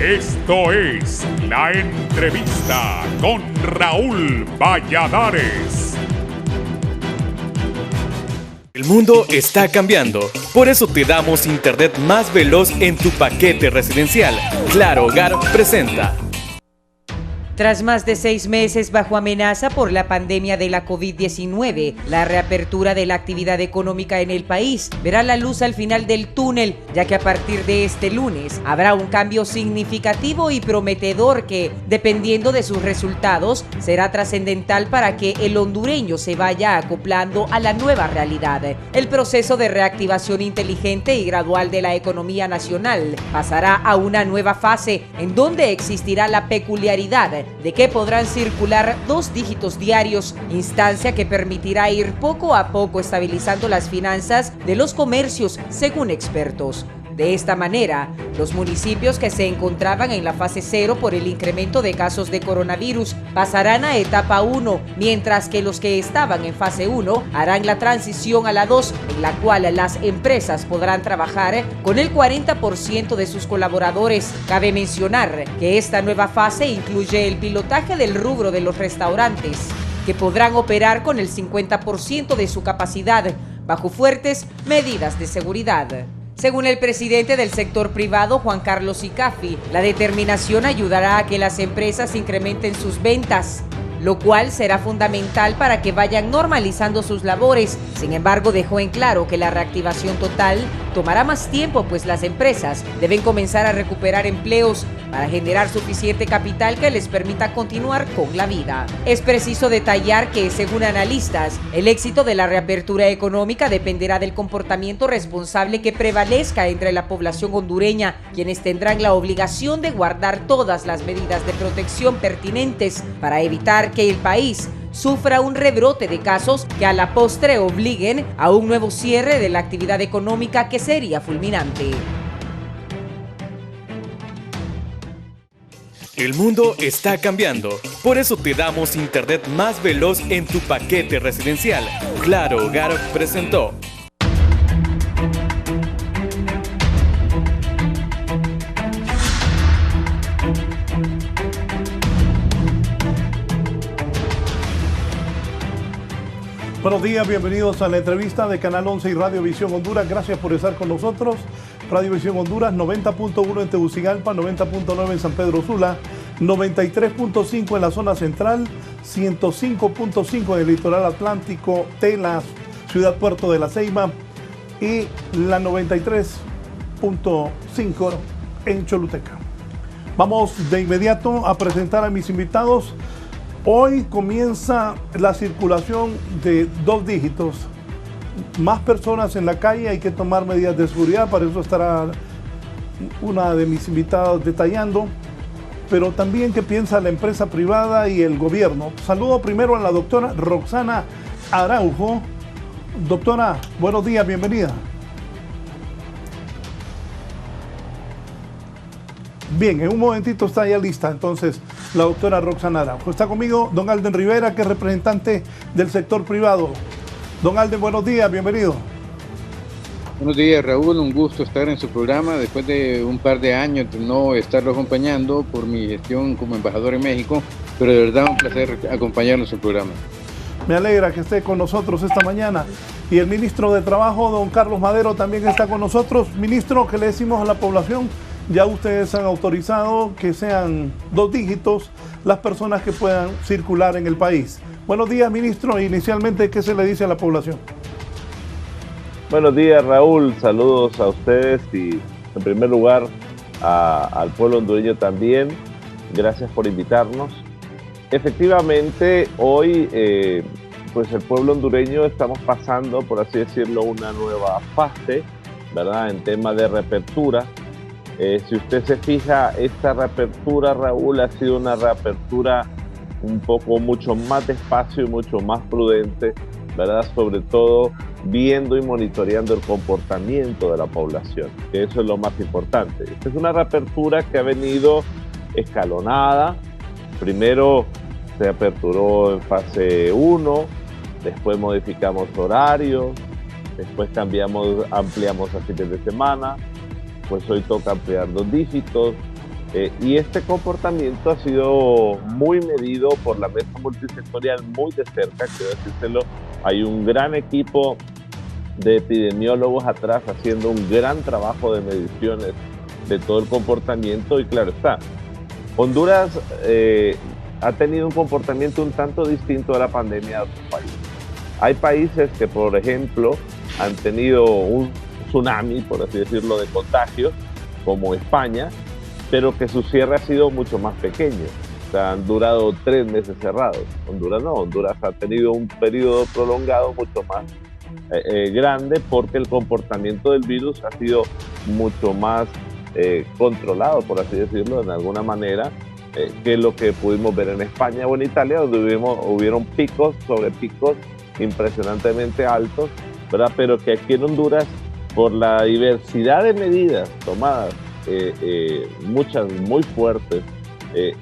Esto es La Entrevista con Raúl Valladares. El mundo está cambiando, por eso te damos internet más veloz en tu paquete residencial. Claro Hogar presenta. Tras más de 6 meses bajo amenaza por la pandemia de la COVID-19, la reapertura de la actividad económica en el país verá la luz al final del túnel, ya que a partir de este lunes habrá un cambio significativo y prometedor que, dependiendo de sus resultados, será trascendental para que el hondureño se vaya acoplando a la nueva realidad. El proceso de reactivación inteligente y gradual de la economía nacional pasará a una nueva fase en donde existirá la peculiaridad de que podrán circular 2 dígitos diarios, instancia que permitirá ir poco a poco estabilizando las finanzas de los comercios, según expertos. De esta manera, los municipios que se encontraban en la fase 0 por el incremento de casos de coronavirus pasarán a etapa 1, mientras que los que estaban en fase 1 harán la transición a la 2, en la cual las empresas podrán trabajar con el 40% de sus colaboradores. Cabe mencionar que esta nueva fase incluye el pilotaje del rubro de los restaurantes, que podrán operar con el 50% de su capacidad, bajo fuertes medidas de seguridad. Según el presidente del sector privado, Juan Carlos Icafi, la determinación ayudará a que las empresas incrementen sus ventas, lo cual será fundamental para que vayan normalizando sus labores. Sin embargo, dejó en claro que la reactivación total tomará más tiempo, pues las empresas deben comenzar a recuperar empleos para generar suficiente capital que les permita continuar con la vida. Es preciso detallar que, según analistas, el éxito de la reapertura económica dependerá del comportamiento responsable que prevalezca entre la población hondureña, quienes tendrán la obligación de guardar todas las medidas de protección pertinentes para evitar que el país sufra un rebrote de casos que a la postre obliguen a un nuevo cierre de la actividad económica que sería fulminante. El mundo está cambiando, por eso te damos internet más veloz en tu paquete residencial. Claro Hogar presentó. Buenos días, bienvenidos a la entrevista de Canal 11 y Radio Visión Honduras. Gracias por estar con nosotros. Radio Visión Honduras, 90.1 en Tegucigalpa, 90.9 en San Pedro Sula, 93.5 en la zona central, 105.5 en el litoral atlántico, Telas, Ciudad Puerto de la Ceiba, y la 93.5 en Choluteca. Vamos de inmediato a presentar a mis invitados. Hoy comienza la circulación de 2 dígitos. Más personas en la calle, hay que tomar medidas de seguridad, para eso estará una de mis invitados detallando, pero también qué piensa la empresa privada y el gobierno. Saludo primero a la doctora Roxana Araujo. Doctora, buenos días, bienvenida. Bien, en un momentito está ya lista entonces la doctora Roxana Araujo. Está conmigo don Alden Rivera, que es representante del sector privado. Don Alden, buenos días, bienvenido. Buenos días, Raúl, un gusto estar en su programa después de un par de años de no estarlo acompañando por mi gestión como embajador en México, pero de verdad un placer acompañarlo en su programa. Me alegra que esté con nosotros esta mañana. Y el ministro de Trabajo, don Carlos Madero, también está con nosotros. Ministro, ¿qué le decimos a la población? Ya ustedes han autorizado que sean 2 dígitos las personas que puedan circular en el país. Buenos días, ministro. Inicialmente, ¿qué se le dice a la población? Buenos días, Raúl. Saludos a ustedes y, en primer lugar, al pueblo hondureño también. Gracias por invitarnos. Efectivamente, hoy, pues el pueblo hondureño estamos pasando, por así decirlo, una nueva fase, ¿verdad?, en tema de reapertura. Si usted se fija, esta reapertura, Raúl, ha sido una reapertura un poco mucho más despacio y mucho más prudente, ¿verdad? Sobre todo viendo y monitoreando el comportamiento de la población, que eso es lo más importante. Esta es una reapertura que ha venido escalonada. Primero se aperturó en fase 1, después modificamos horarios, después ampliamos a fines de semana, pues hoy toca ampliar 2 dígitos, Y este comportamiento ha sido muy medido por la mesa multisectorial muy de cerca, quiero decírselo. Hay un gran equipo de epidemiólogos atrás haciendo un gran trabajo de mediciones de todo el comportamiento y claro está, Honduras ha tenido un comportamiento un tanto distinto a la pandemia de otros países. Hay países que, por ejemplo, han tenido un tsunami, por así decirlo, de contagios, como España, pero que su cierre ha sido mucho más pequeño. O sea, han durado 3 meses cerrados. Honduras no, Honduras ha tenido un periodo prolongado mucho más grande porque el comportamiento del virus ha sido mucho más controlado, por así decirlo, de alguna manera, que lo que pudimos ver en España o en Italia, donde hubieron picos sobre picos impresionantemente altos, ¿verdad? Pero que aquí en Honduras, por la diversidad de medidas tomadas, muchas muy fuertes,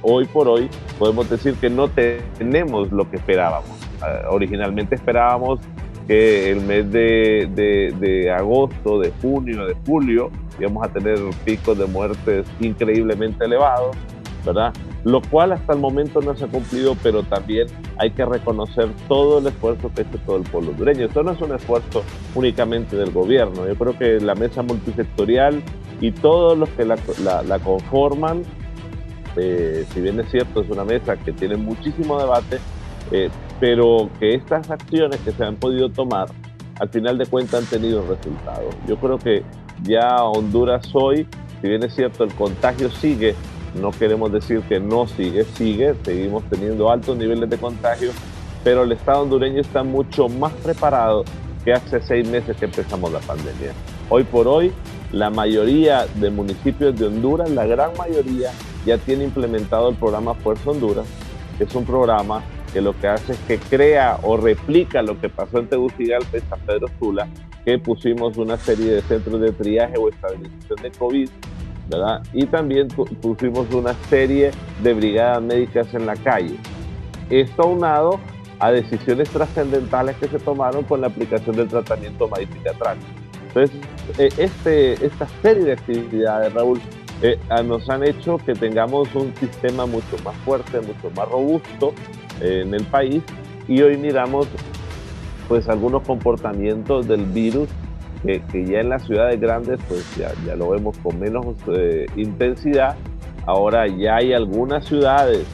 hoy por hoy podemos decir que no tenemos lo que esperábamos. Originalmente esperábamos que el mes de agosto, de junio, de julio, íbamos a tener picos de muertes increíblemente elevados, ¿verdad? Lo cual hasta el momento no se ha cumplido, pero también hay que reconocer todo el esfuerzo que ha hecho todo el pueblo hondureño. Esto no es un esfuerzo únicamente del gobierno. Yo creo que la mesa multisectorial y todos los que la conforman, si bien es cierto, es una mesa que tiene muchísimo debate, pero que estas acciones que se han podido tomar, al final de cuentas han tenido resultados. Yo creo que ya Honduras hoy, si bien es cierto, el contagio sigue, no queremos decir que no sigue, seguimos teniendo altos niveles de contagio, pero el Estado hondureño está mucho más preparado que hace 6 meses que empezamos la pandemia. Hoy por hoy, la mayoría de municipios de Honduras, la gran mayoría, ya tiene implementado el programa Fuerza Honduras, que es un programa que lo que hace es que crea o replica lo que pasó en Tegucigalpa y San Pedro Sula, que pusimos una serie de centros de triaje o estabilización de COVID, ¿verdad? Y también pusimos una serie de brigadas médicas en la calle. Esto aunado a decisiones trascendentales que se tomaron con la aplicación del tratamiento Maíz-Picatrán. Entonces, esta serie de actividades, Raúl, nos han hecho que tengamos un sistema mucho más fuerte, mucho más robusto en el país, y hoy miramos pues algunos comportamientos del virus que ya en las ciudades grandes pues ya lo vemos con menos intensidad. Ahora ya hay algunas ciudades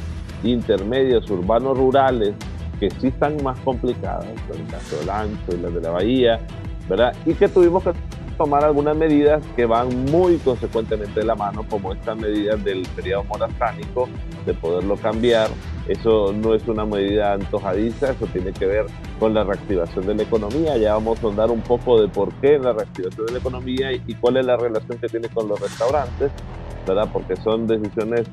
intermedias, urbanos, rurales, que sí están más complicadas, en el caso del Ancho y las de la Bahía, ¿verdad? Y que tuvimos que tomar algunas medidas que van muy consecuentemente de la mano, como estas medidas del feriado morazánico, de poderlo cambiar. Eso no es una medida antojadiza, eso tiene que ver con la reactivación de la economía. Ya vamos a andar un poco de por qué la reactivación de la economía y cuál es la relación que tiene con los restaurantes, ¿verdad? Porque son decisiones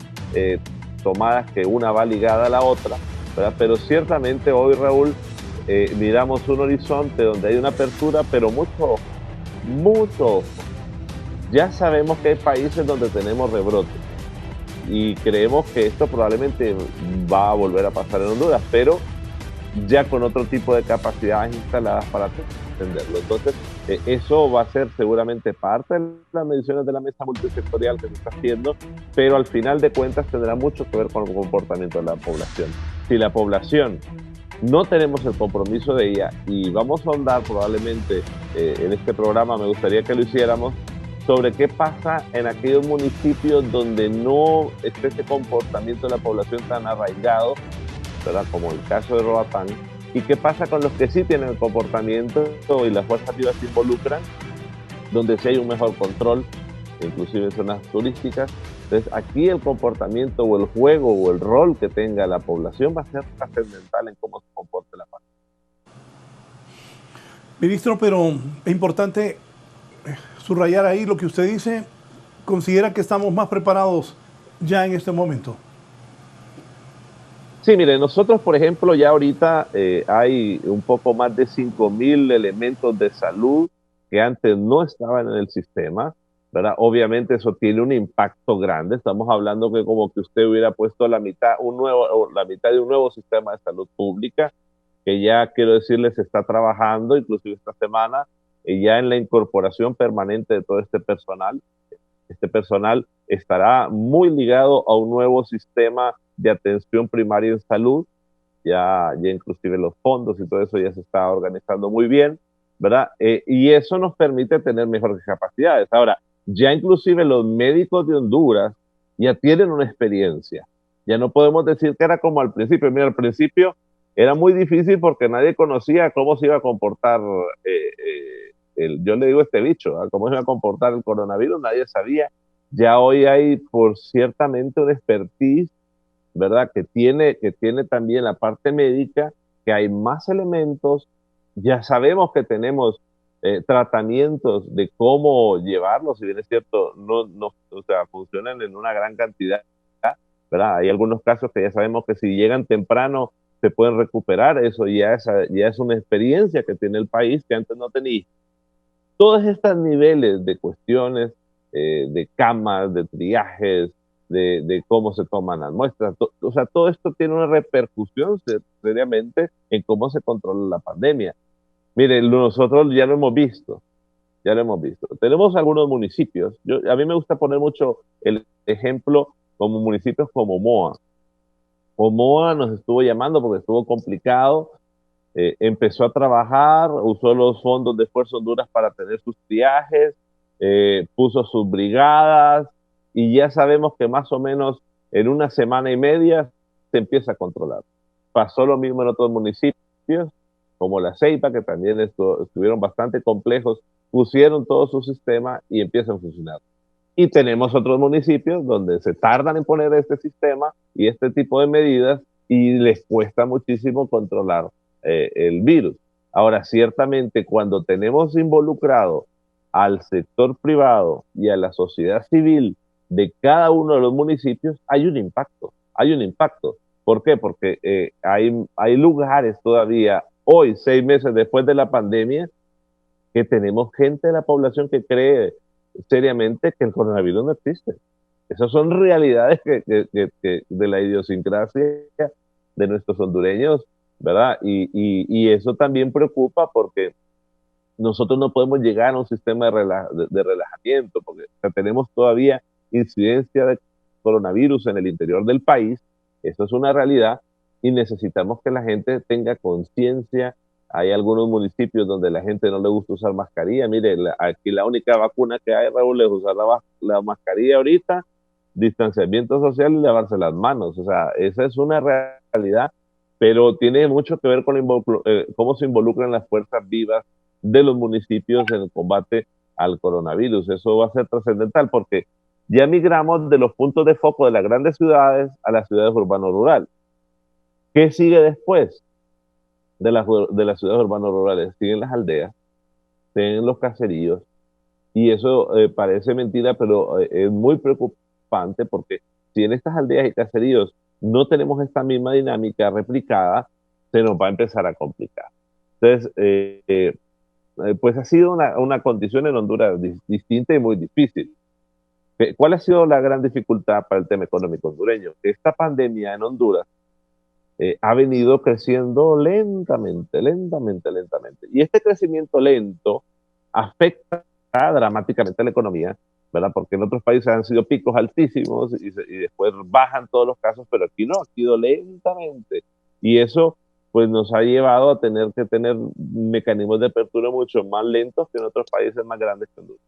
tomadas que una va ligada a la otra, ¿verdad? Pero ciertamente hoy, Raúl, miramos un horizonte donde hay una apertura, pero mucho. Ya sabemos que hay países donde tenemos rebrotes y creemos que esto probablemente va a volver a pasar en Honduras, pero ya con otro tipo de capacidades instaladas para atenderlo. Entonces, eso va a ser seguramente parte de las mediciones de la mesa multisectorial que se está haciendo, pero al final de cuentas tendrá mucho que ver con el comportamiento de la población. Si la población no tenemos el compromiso de ella, y vamos a ahondar probablemente en este programa, me gustaría que lo hiciéramos, sobre qué pasa en aquellos municipios donde no esté ese comportamiento de la población tan arraigado, ¿verdad? Como el caso de Roatán, y qué pasa con los que sí tienen el comportamiento y las fuerzas vivas se involucran, donde sí hay un mejor control, inclusive en zonas turísticas. Entonces aquí el comportamiento o el juego o el rol que tenga la población va a ser trascendental en cómo se comporte la pandemia. Ministro, pero es importante subrayar ahí lo que usted dice. ¿Considera que estamos más preparados ya en este momento? Sí, mire, nosotros, por ejemplo, ya ahorita hay un poco más de 5,000 elementos de salud que antes no estaban en el sistema, ¿verdad? Obviamente eso tiene un impacto grande. Estamos hablando que como que usted hubiera puesto la mitad de un nuevo sistema de salud pública, que ya, quiero decirles, se está trabajando, inclusive esta semana, ya en la incorporación permanente de todo este personal. Este personal estará muy ligado a un nuevo sistema de atención primaria en salud. Ya inclusive los fondos y todo eso ya se está organizando muy bien, ¿verdad? Y eso nos permite tener mejores capacidades. Ahora, ya inclusive los médicos de Honduras ya tienen una experiencia. Ya no podemos decir que era como al principio. Mira, al principio era muy difícil porque nadie conocía cómo se iba a comportar, yo le digo este bicho, ¿verdad? Cómo se iba a comportar el coronavirus, nadie sabía. Ya hoy hay, por ciertamente, una expertise, ¿verdad? Que tiene también la parte médica, que hay más elementos, ya sabemos que tenemos tratamientos de cómo llevarlos, si bien es cierto, o sea, funcionan en una gran cantidad, ¿verdad? Hay algunos casos que ya sabemos que si llegan temprano se pueden recuperar, eso ya es una experiencia que tiene el país que antes no tenía. Todos estos niveles de cuestiones, de camas, de triajes, de cómo se toman las muestras, o sea, todo esto tiene una repercusión seriamente en cómo se controla la pandemia. Miren, nosotros ya lo hemos visto. Tenemos algunos municipios, a mí me gusta poner mucho el ejemplo como municipios como Moa. Moa nos estuvo llamando porque estuvo complicado, empezó a trabajar, usó los fondos de Esfuerzo Honduras para tener sus viajes, puso sus brigadas y ya sabemos que más o menos en una semana y media se empieza a controlar. Pasó lo mismo en otros municipios, como La Ceiba, que también estuvieron bastante complejos, pusieron todo su sistema y empiezan a funcionar. Y tenemos otros municipios donde se tardan en poner este sistema y este tipo de medidas y les cuesta muchísimo controlar el virus. Ahora, ciertamente, cuando tenemos involucrado al sector privado y a la sociedad civil de cada uno de los municipios, hay un impacto. ¿Por qué? Porque hay lugares todavía, hoy, 6 meses después de la pandemia, que tenemos gente de la población que cree seriamente que el coronavirus no existe. Esas son realidades que de la idiosincrasia de nuestros hondureños, ¿verdad? Y eso también preocupa porque nosotros no podemos llegar a un sistema de relajamiento, porque o sea, tenemos todavía incidencia de coronavirus en el interior del país. Eso es una realidad y necesitamos que la gente tenga conciencia. Hay algunos municipios donde la gente no le gusta usar mascarilla. Mire, aquí la única vacuna que hay, Raúl, es usar la mascarilla ahorita, distanciamiento social y lavarse las manos. O sea, esa es una realidad, pero tiene mucho que ver con cómo se involucran las fuerzas vivas de los municipios en el combate al coronavirus. Eso va a ser trascendental porque ya migramos de los puntos de foco de las grandes ciudades a las ciudades urbano-rural. ¿Qué sigue después de las ciudades urbano-rurales? Siguen las aldeas, siguen los caseríos, y eso parece mentira, pero es muy preocupante porque si en estas aldeas y caseríos no tenemos esta misma dinámica replicada, se nos va a empezar a complicar. Entonces, pues ha sido una condición en Honduras distinta y muy difícil. ¿Cuál ha sido la gran dificultad para el tema económico hondureño? Esta pandemia en Honduras ha venido creciendo lentamente. Y este crecimiento lento afecta dramáticamente a la economía, ¿verdad? Porque en otros países han sido picos altísimos y después bajan todos los casos, pero aquí no, ha sido lentamente. Y eso pues nos ha llevado a tener que tener mecanismos de apertura mucho más lentos que en otros países más grandes que Honduras.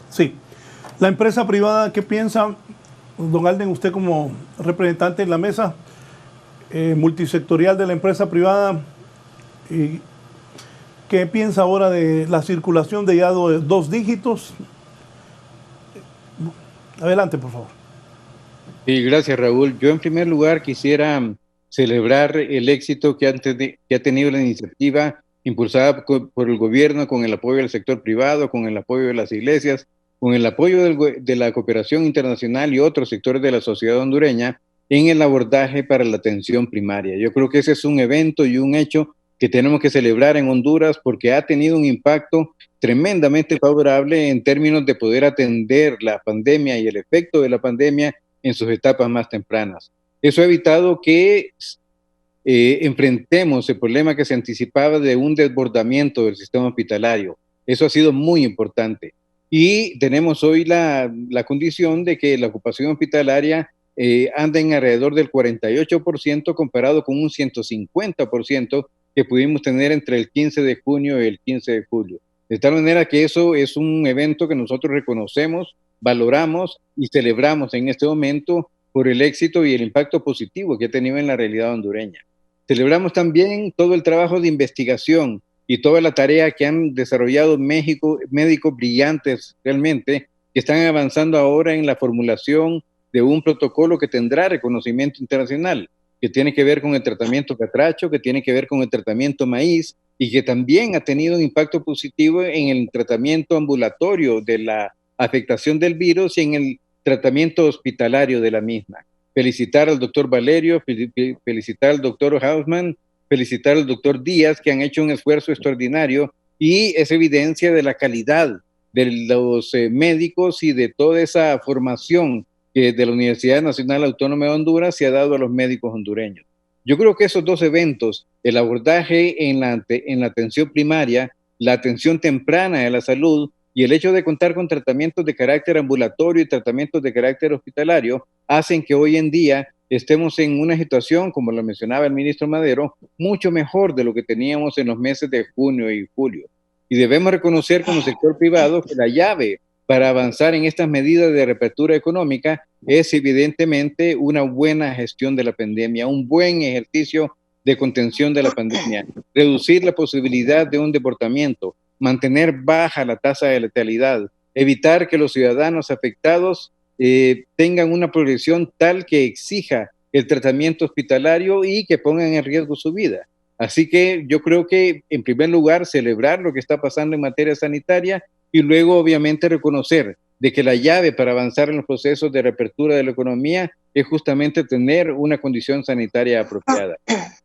Sí. La empresa privada, ¿qué piensa, don Alden, usted como representante en la mesa multisectorial de la empresa privada? ¿Qué piensa ahora de la circulación de ya 2 dígitos? Adelante, por favor. Sí, gracias, Raúl. Yo en primer lugar quisiera celebrar el éxito que ha tenido la iniciativa impulsada por el gobierno con el apoyo del sector privado, con el apoyo de las iglesias, con el apoyo de la cooperación internacional y otros sectores de la sociedad hondureña en el abordaje para la atención primaria. Yo creo que ese es un evento y un hecho que tenemos que celebrar en Honduras porque ha tenido un impacto tremendamente favorable en términos de poder atender la pandemia y el efecto de la pandemia en sus etapas más tempranas. Eso ha evitado que enfrentemos el problema que se anticipaba de un desbordamiento del sistema hospitalario. Eso ha sido muy importante. Y tenemos hoy la condición de que la ocupación hospitalaria anda en alrededor del 48% comparado con un 150% que pudimos tener entre el 15 de junio y el 15 de julio. De tal manera que eso es un evento que nosotros reconocemos, valoramos y celebramos en este momento por el éxito y el impacto positivo que ha tenido en la realidad hondureña. Celebramos también todo el trabajo de investigación y toda la tarea que han desarrollado médicos brillantes realmente, que están avanzando ahora en la formulación de un protocolo que tendrá reconocimiento internacional, que tiene que ver con el tratamiento catracho, que tiene que ver con el tratamiento maíz y que también ha tenido un impacto positivo en el tratamiento ambulatorio de la afectación del virus y en el tratamiento hospitalario de la misma. Felicitar al doctor Valerio, felicitar al doctor Hausman, felicitar al doctor Díaz, que han hecho un esfuerzo extraordinario y es evidencia de la calidad de los médicos y de toda esa formación que de la Universidad Nacional Autónoma de Honduras se ha dado a los médicos hondureños. Yo creo que esos dos eventos, el abordaje en la atención primaria, la atención temprana de la salud y el hecho de contar con tratamientos de carácter ambulatorio y tratamientos de carácter hospitalario, hacen que hoy en día estemos en una situación, como lo mencionaba el ministro Madero, mucho mejor de lo que teníamos en los meses de junio y julio. Y debemos reconocer como sector privado que la llave para avanzar en estas medidas de reapertura económica es evidentemente una buena gestión de la pandemia, un buen ejercicio de contención de la pandemia, reducir la posibilidad de un deportamiento, mantener baja la tasa de letalidad, evitar que los ciudadanos afectados tengan una progresión tal que exija el tratamiento hospitalario y que pongan en riesgo su vida. Así que yo creo que, en primer lugar, celebrar lo que está pasando en materia sanitaria y luego, obviamente, reconocer de que la llave para avanzar en los procesos de reapertura de la economía es justamente tener una condición sanitaria apropiada.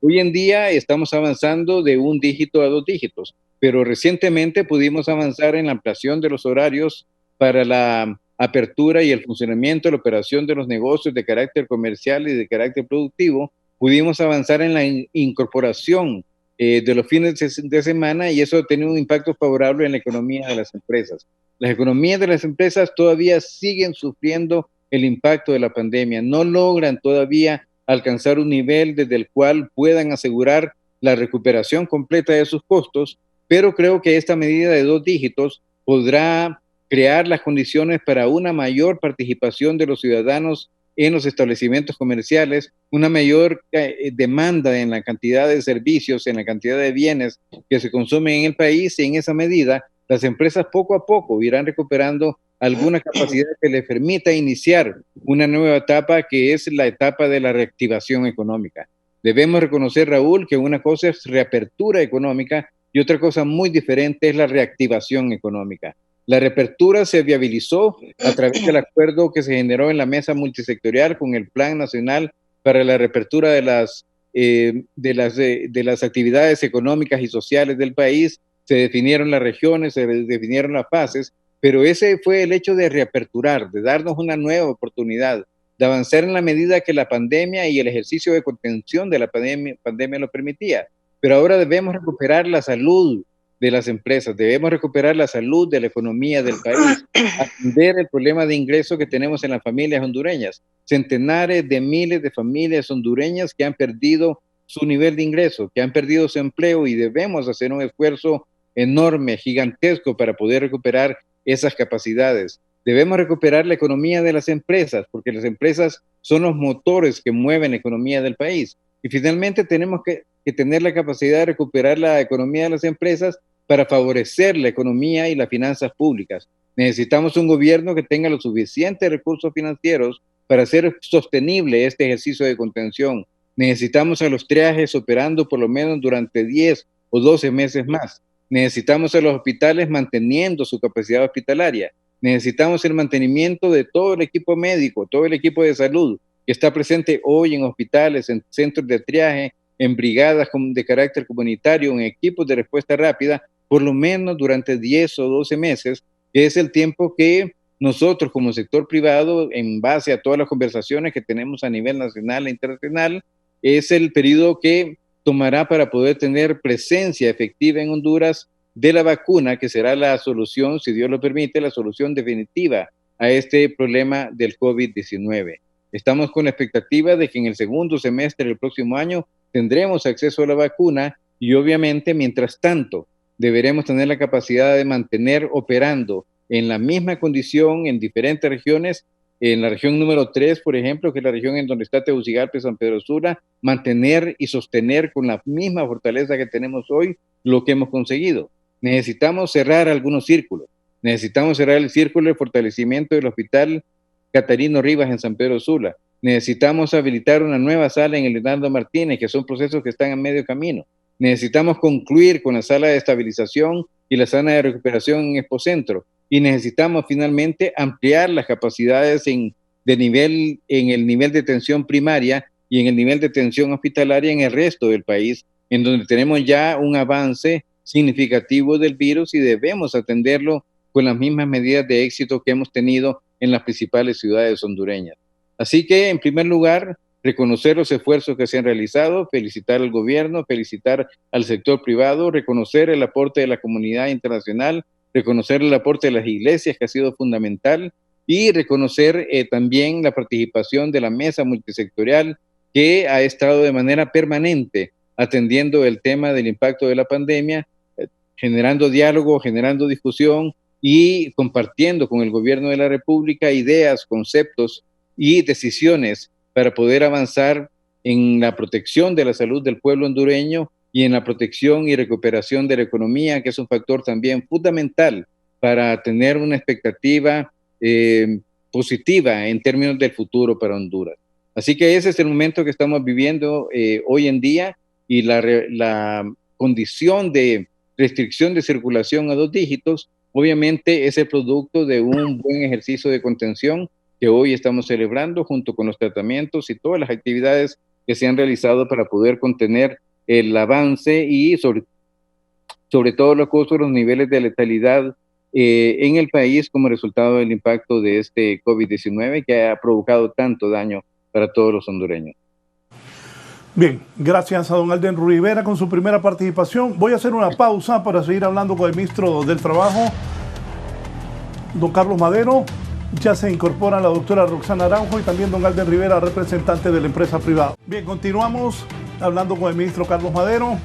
Hoy en día estamos avanzando de 1 dígito a 2 dígitos, pero recientemente pudimos avanzar en la ampliación de los horarios para la apertura y el funcionamiento, la operación de los negocios de carácter comercial y de carácter productivo. Pudimos avanzar en la incorporación de los fines de semana y eso ha tenido un impacto favorable en la economía de las empresas. Las economías de las empresas todavía siguen sufriendo el impacto de la pandemia, no logran todavía alcanzar un nivel desde el cual puedan asegurar la recuperación completa de sus costos, pero creo que esta medida de 2 dígitos podrá crear las condiciones para una mayor participación de los ciudadanos en los establecimientos comerciales, una mayor demanda en la cantidad de servicios, en la cantidad de bienes que se consumen en el país, y en esa medida las empresas poco a poco irán recuperando alguna capacidad que les permita iniciar una nueva etapa, que es la etapa de la reactivación económica. Debemos reconocer, Raúl, que una cosa es reapertura económica y otra cosa muy diferente es la reactivación económica. La reapertura se viabilizó a través del acuerdo que se generó en la mesa multisectorial con el Plan Nacional para la Reapertura de las actividades económicas y sociales del país. Se definieron las regiones, se definieron las fases, pero ese fue el hecho de reaperturar, de darnos una nueva oportunidad, de avanzar en la medida que la pandemia y el ejercicio de contención de la pandemia lo permitía. Pero ahora debemos recuperar la salud de las empresas, debemos recuperar la salud de la economía del país, atender el problema de ingreso que tenemos en las familias hondureñas. Centenares de miles de familias hondureñas que han perdido su nivel de ingreso, que han perdido su empleo, y debemos hacer un esfuerzo enorme, gigantesco, para poder recuperar esas capacidades. Debemos recuperar la economía de las empresas, porque las empresas son los motores que mueven la economía del país. Y finalmente tenemos que tener la capacidad de recuperar la economía de las empresas para favorecer la economía y las finanzas públicas. Necesitamos un gobierno que tenga los suficientes recursos financieros para hacer sostenible este ejercicio de contención. Necesitamos a los triajes operando por lo menos durante 10 o 12 meses más. Necesitamos a los hospitales manteniendo su capacidad hospitalaria. Necesitamos el mantenimiento de todo el equipo médico, todo el equipo de salud que está presente hoy en hospitales, en centros de triaje, en brigadas de carácter comunitario, en equipos de respuesta rápida, por lo menos durante 10 o 12 meses, que es el tiempo que nosotros como sector privado, en base a todas las conversaciones que tenemos a nivel nacional e internacional, es el periodo que tomará para poder tener presencia efectiva en Honduras de la vacuna, que será la solución, si Dios lo permite, la solución definitiva a este problema del COVID-19. Estamos con la expectativa de que en el segundo semestre del próximo año tendremos acceso a la vacuna y obviamente, mientras tanto, deberemos tener la capacidad de mantener operando en la misma condición en diferentes regiones. En la región número 3, por ejemplo, que es la región en donde está Tegucigalpa y San Pedro Sula, mantener y sostener con la misma fortaleza que tenemos hoy lo que hemos conseguido. Necesitamos cerrar algunos círculos. Necesitamos cerrar el círculo de fortalecimiento del Hospital Catarino Rivas en San Pedro Sula. Necesitamos habilitar una nueva sala en el Leonardo Martínez, que son procesos que están a medio camino. Necesitamos concluir con la sala de estabilización y la sala de recuperación en Expocentro. Y necesitamos finalmente ampliar las capacidades en el nivel de atención primaria y en el nivel de atención hospitalaria en el resto del país, en donde tenemos ya un avance significativo del virus y debemos atenderlo con las mismas medidas de éxito que hemos tenido en las principales ciudades hondureñas. Así que, en primer lugar, reconocer los esfuerzos que se han realizado, felicitar al gobierno, felicitar al sector privado, reconocer el aporte de la comunidad internacional, reconocer el aporte de las iglesias, que ha sido fundamental, y reconocer también la participación de la mesa multisectorial, que ha estado de manera permanente atendiendo el tema del impacto de la pandemia, generando diálogo, generando discusión y compartiendo con el gobierno de la República ideas, conceptos y decisiones para poder avanzar en la protección de la salud del pueblo hondureño y en la protección y recuperación de la economía, que es un factor también fundamental para tener una expectativa positiva en términos del futuro para Honduras. Así que ese es el momento que estamos viviendo hoy en día, y la condición de restricción de circulación a 2 dígitos obviamente es el producto de un buen ejercicio de contención que hoy estamos celebrando junto con los tratamientos y todas las actividades que se han realizado para poder contener el avance y sobre todo los niveles de letalidad en el país como resultado del impacto de este COVID-19 que ha provocado tanto daño para todos los hondureños. Bien, gracias a don Alden Rivera con su primera participación. Voy a hacer una pausa para seguir hablando con el ministro del Trabajo, don Carlos Madero. Ya se incorpora la doctora Roxana Araujo y también don Alden Rivera, representante de la empresa privada. Bien, continuamos hablando con el ministro Carlos Madero,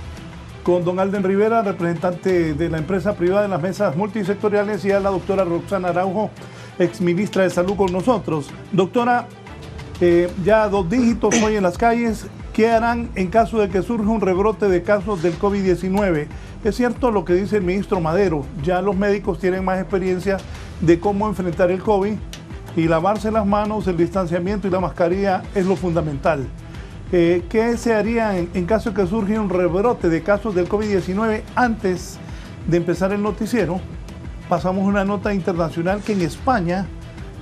con don Alden Rivera, representante de la empresa privada en las mesas multisectoriales, y a la doctora Roxana Araujo, exministra de Salud, con nosotros. Doctora, ya 2 dígitos hoy en las calles. ¿Qué harán en caso de que surja un rebrote de casos del COVID-19? Es cierto lo que dice el ministro Madero, ya los médicos tienen más experiencia de cómo enfrentar el COVID, y lavarse las manos, el distanciamiento y la mascarilla es lo fundamental. ¿Qué se haría en caso de que surja un rebrote de casos del COVID-19? Antes de empezar el noticiero, pasamos una nota internacional que en España,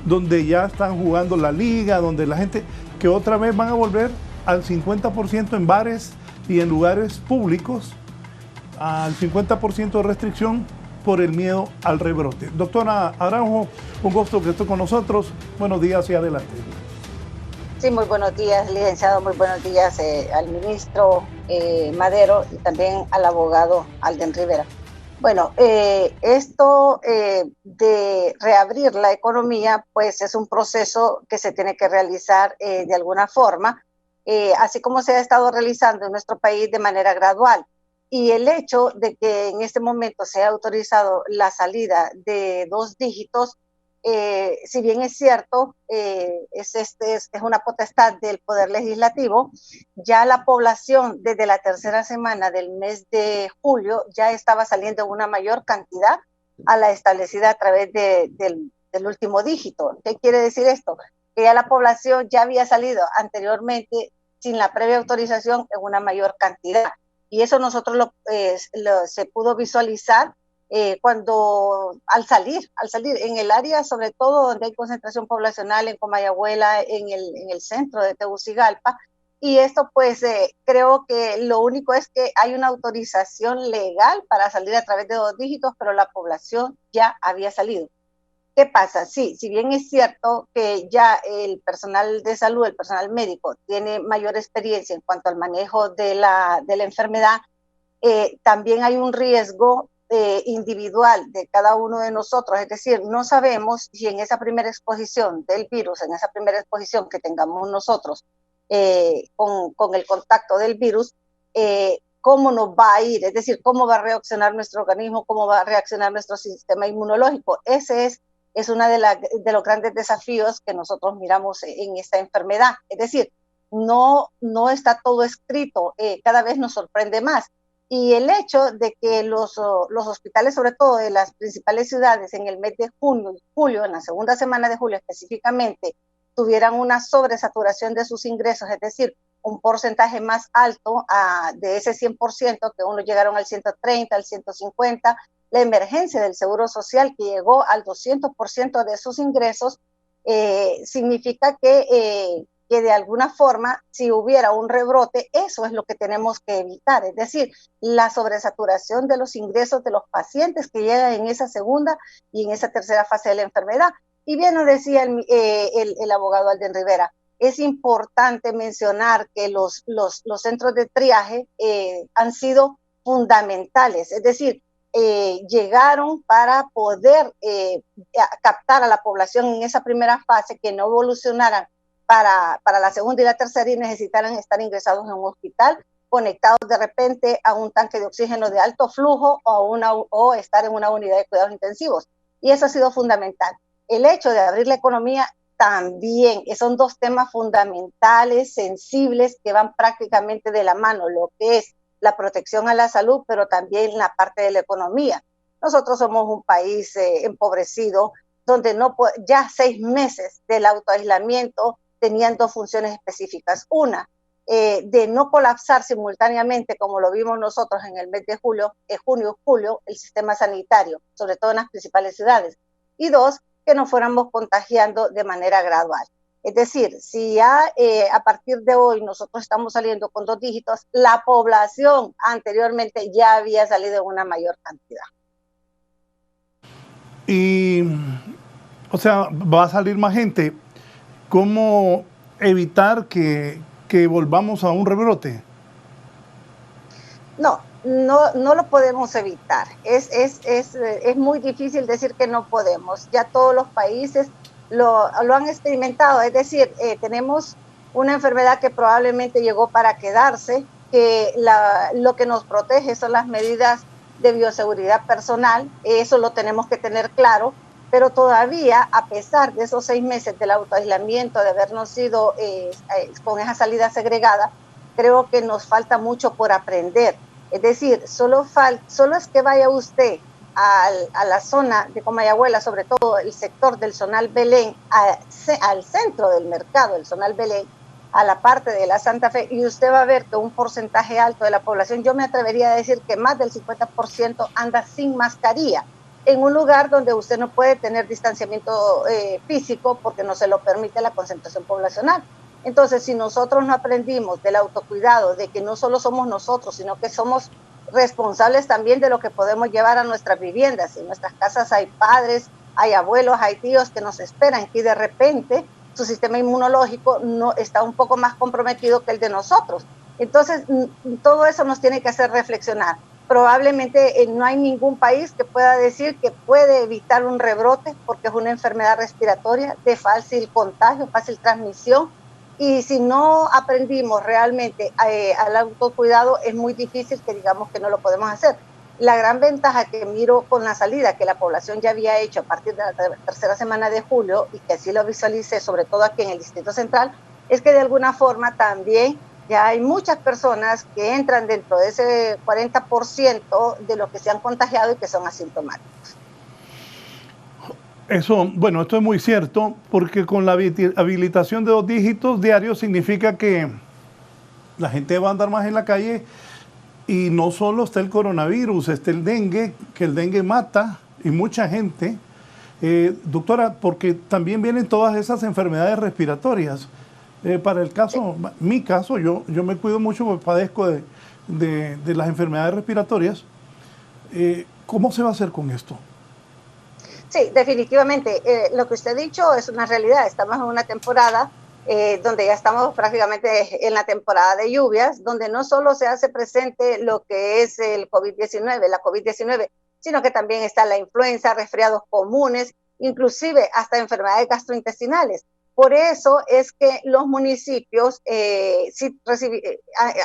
donde ya están jugando la liga, donde la gente, que otra vez van a volver al 50% en bares y en lugares públicos, al 50% de restricción por el miedo al rebrote. Doctora Araujo, un gusto que esté con nosotros. Buenos días y adelante. Sí, muy buenos días, licenciado. Muy buenos días al ministro Madero y también al abogado Alden Rivera. Bueno, esto de reabrir la economía, pues es un proceso que se tiene que realizar de alguna forma, así como se ha estado realizando en nuestro país de manera gradual. Y el hecho de que en este momento se ha autorizado la salida de 2 dígitos, si bien es cierto, es una potestad del Poder Legislativo, ya la población desde la 3ª semana del mes de julio ya estaba saliendo una mayor cantidad a la establecida a través del último dígito. ¿Qué quiere decir esto? Que ya la población ya había salido anteriormente sin la previa autorización en una mayor cantidad. Y eso nosotros se pudo visualizar cuando al salir en el área, sobre todo donde hay concentración poblacional, en Comayagüela, en el centro de Tegucigalpa. Y esto pues creo que lo único es que hay una autorización legal para salir a través de 2 dígitos, pero la población ya había salido. ¿Qué pasa? Sí, si bien es cierto que ya el personal de salud, el personal médico, tiene mayor experiencia en cuanto al manejo de la enfermedad, también hay un riesgo individual de cada uno de nosotros, es decir, no sabemos si en esa primera exposición del virus, en esa primera exposición que tengamos nosotros con el contacto del virus, cómo nos va a ir, es decir, cómo va a reaccionar nuestro organismo, cómo va a reaccionar nuestro sistema inmunológico. Ese es uno de los grandes desafíos que nosotros miramos en esta enfermedad. Es decir, no está todo escrito, cada vez nos sorprende más. Y el hecho de que los hospitales, sobre todo de las principales ciudades, en el mes de junio y julio, en la segunda semana de julio específicamente, tuvieran una sobresaturación de sus ingresos, es decir, un porcentaje más alto de ese 100%, que unos llegaron al 130, al 150, la emergencia del Seguro Social que llegó al 200% de sus ingresos, significa que de alguna forma, si hubiera un rebrote, eso es lo que tenemos que evitar, es decir, la sobresaturación de los ingresos de los pacientes que llegan en esa segunda y en esa tercera fase de la enfermedad. Y bien nos decía el abogado Alden Rivera, es importante mencionar que los centros de triaje han sido fundamentales, es decir, llegaron para poder captar a la población en esa primera fase, que no evolucionaran para la segunda y la tercera y necesitaran estar ingresados en un hospital, conectados de repente a un tanque de oxígeno de alto flujo o estar en una unidad de cuidados intensivos. Y eso ha sido fundamental. El hecho de abrir la economía también, son dos temas fundamentales, sensibles, que van prácticamente de la mano, lo que es la protección a la salud, pero también la parte de la economía. Nosotros somos un país empobrecido, donde ya 6 meses del autoaislamiento tenían 2 funciones específicas. Una, de no colapsar simultáneamente, como lo vimos nosotros en el mes de junio, julio, el sistema sanitario, sobre todo en las principales ciudades. Y 2, que nos fuéramos contagiando de manera gradual. Es decir, si ya a partir de hoy nosotros estamos saliendo con 2 dígitos, la población anteriormente ya había salido en una mayor cantidad. Y, o sea, va a salir más gente. ¿Cómo evitar que volvamos a un rebrote? No lo podemos evitar. Es muy difícil decir que no podemos. Ya todos los países lo han experimentado. Es decir, tenemos una enfermedad que probablemente llegó para quedarse, que lo que nos protege son las medidas de bioseguridad personal. Eso lo tenemos que tener claro. Pero todavía, a pesar de esos 6 meses del autoaislamiento, de habernos ido con esa salida segregada, creo que nos falta mucho por aprender. Es decir, solo es que vaya usted a la zona de Comayagüela, sobre todo el sector del Zonal Belén, al centro del mercado, el Zonal Belén, a la parte de la Santa Fe, y usted va a ver que un porcentaje alto de la población, yo me atrevería a decir que más del 50% anda sin mascarilla, en un lugar donde usted no puede tener distanciamiento físico porque no se lo permite la concentración poblacional. Entonces, si nosotros no aprendimos del autocuidado, de que no solo somos nosotros, sino que somos responsables también de lo que podemos llevar a nuestras viviendas. En nuestras casas hay padres, hay abuelos, hay tíos que nos esperan, que de repente su sistema inmunológico no está un poco más comprometido que el de nosotros. Entonces, todo eso nos tiene que hacer reflexionar. Probablemente no hay ningún país que pueda decir que puede evitar un rebrote, porque es una enfermedad respiratoria de fácil contagio, fácil transmisión, y si no aprendimos realmente al autocuidado, es muy difícil que digamos que no lo podemos hacer. La gran ventaja que miro con la salida que la población ya había hecho a partir de la tercera semana de julio, y que así lo visualicé sobre todo aquí en el Distrito Central, es que de alguna forma también ya hay muchas personas que entran dentro de ese 40% de los que se han contagiado y que son asintomáticos. Eso, bueno, esto es muy cierto, porque con la habilitación de 2 dígitos diarios significa que la gente va a andar más en la calle, y no solo está el coronavirus, está el dengue, que el dengue mata y mucha gente. Doctora, porque también vienen todas esas enfermedades respiratorias. Para el caso, mi caso, yo me cuido mucho porque padezco de las enfermedades respiratorias. ¿Cómo se va a hacer con esto? Sí, definitivamente. Lo que usted ha dicho es una realidad. Estamos en una temporada donde ya estamos prácticamente en la temporada de lluvias, donde no solo se hace presente lo que es el COVID-19, la COVID-19, sino que también está la influenza, resfriados comunes, inclusive hasta enfermedades gastrointestinales. Por eso es que los municipios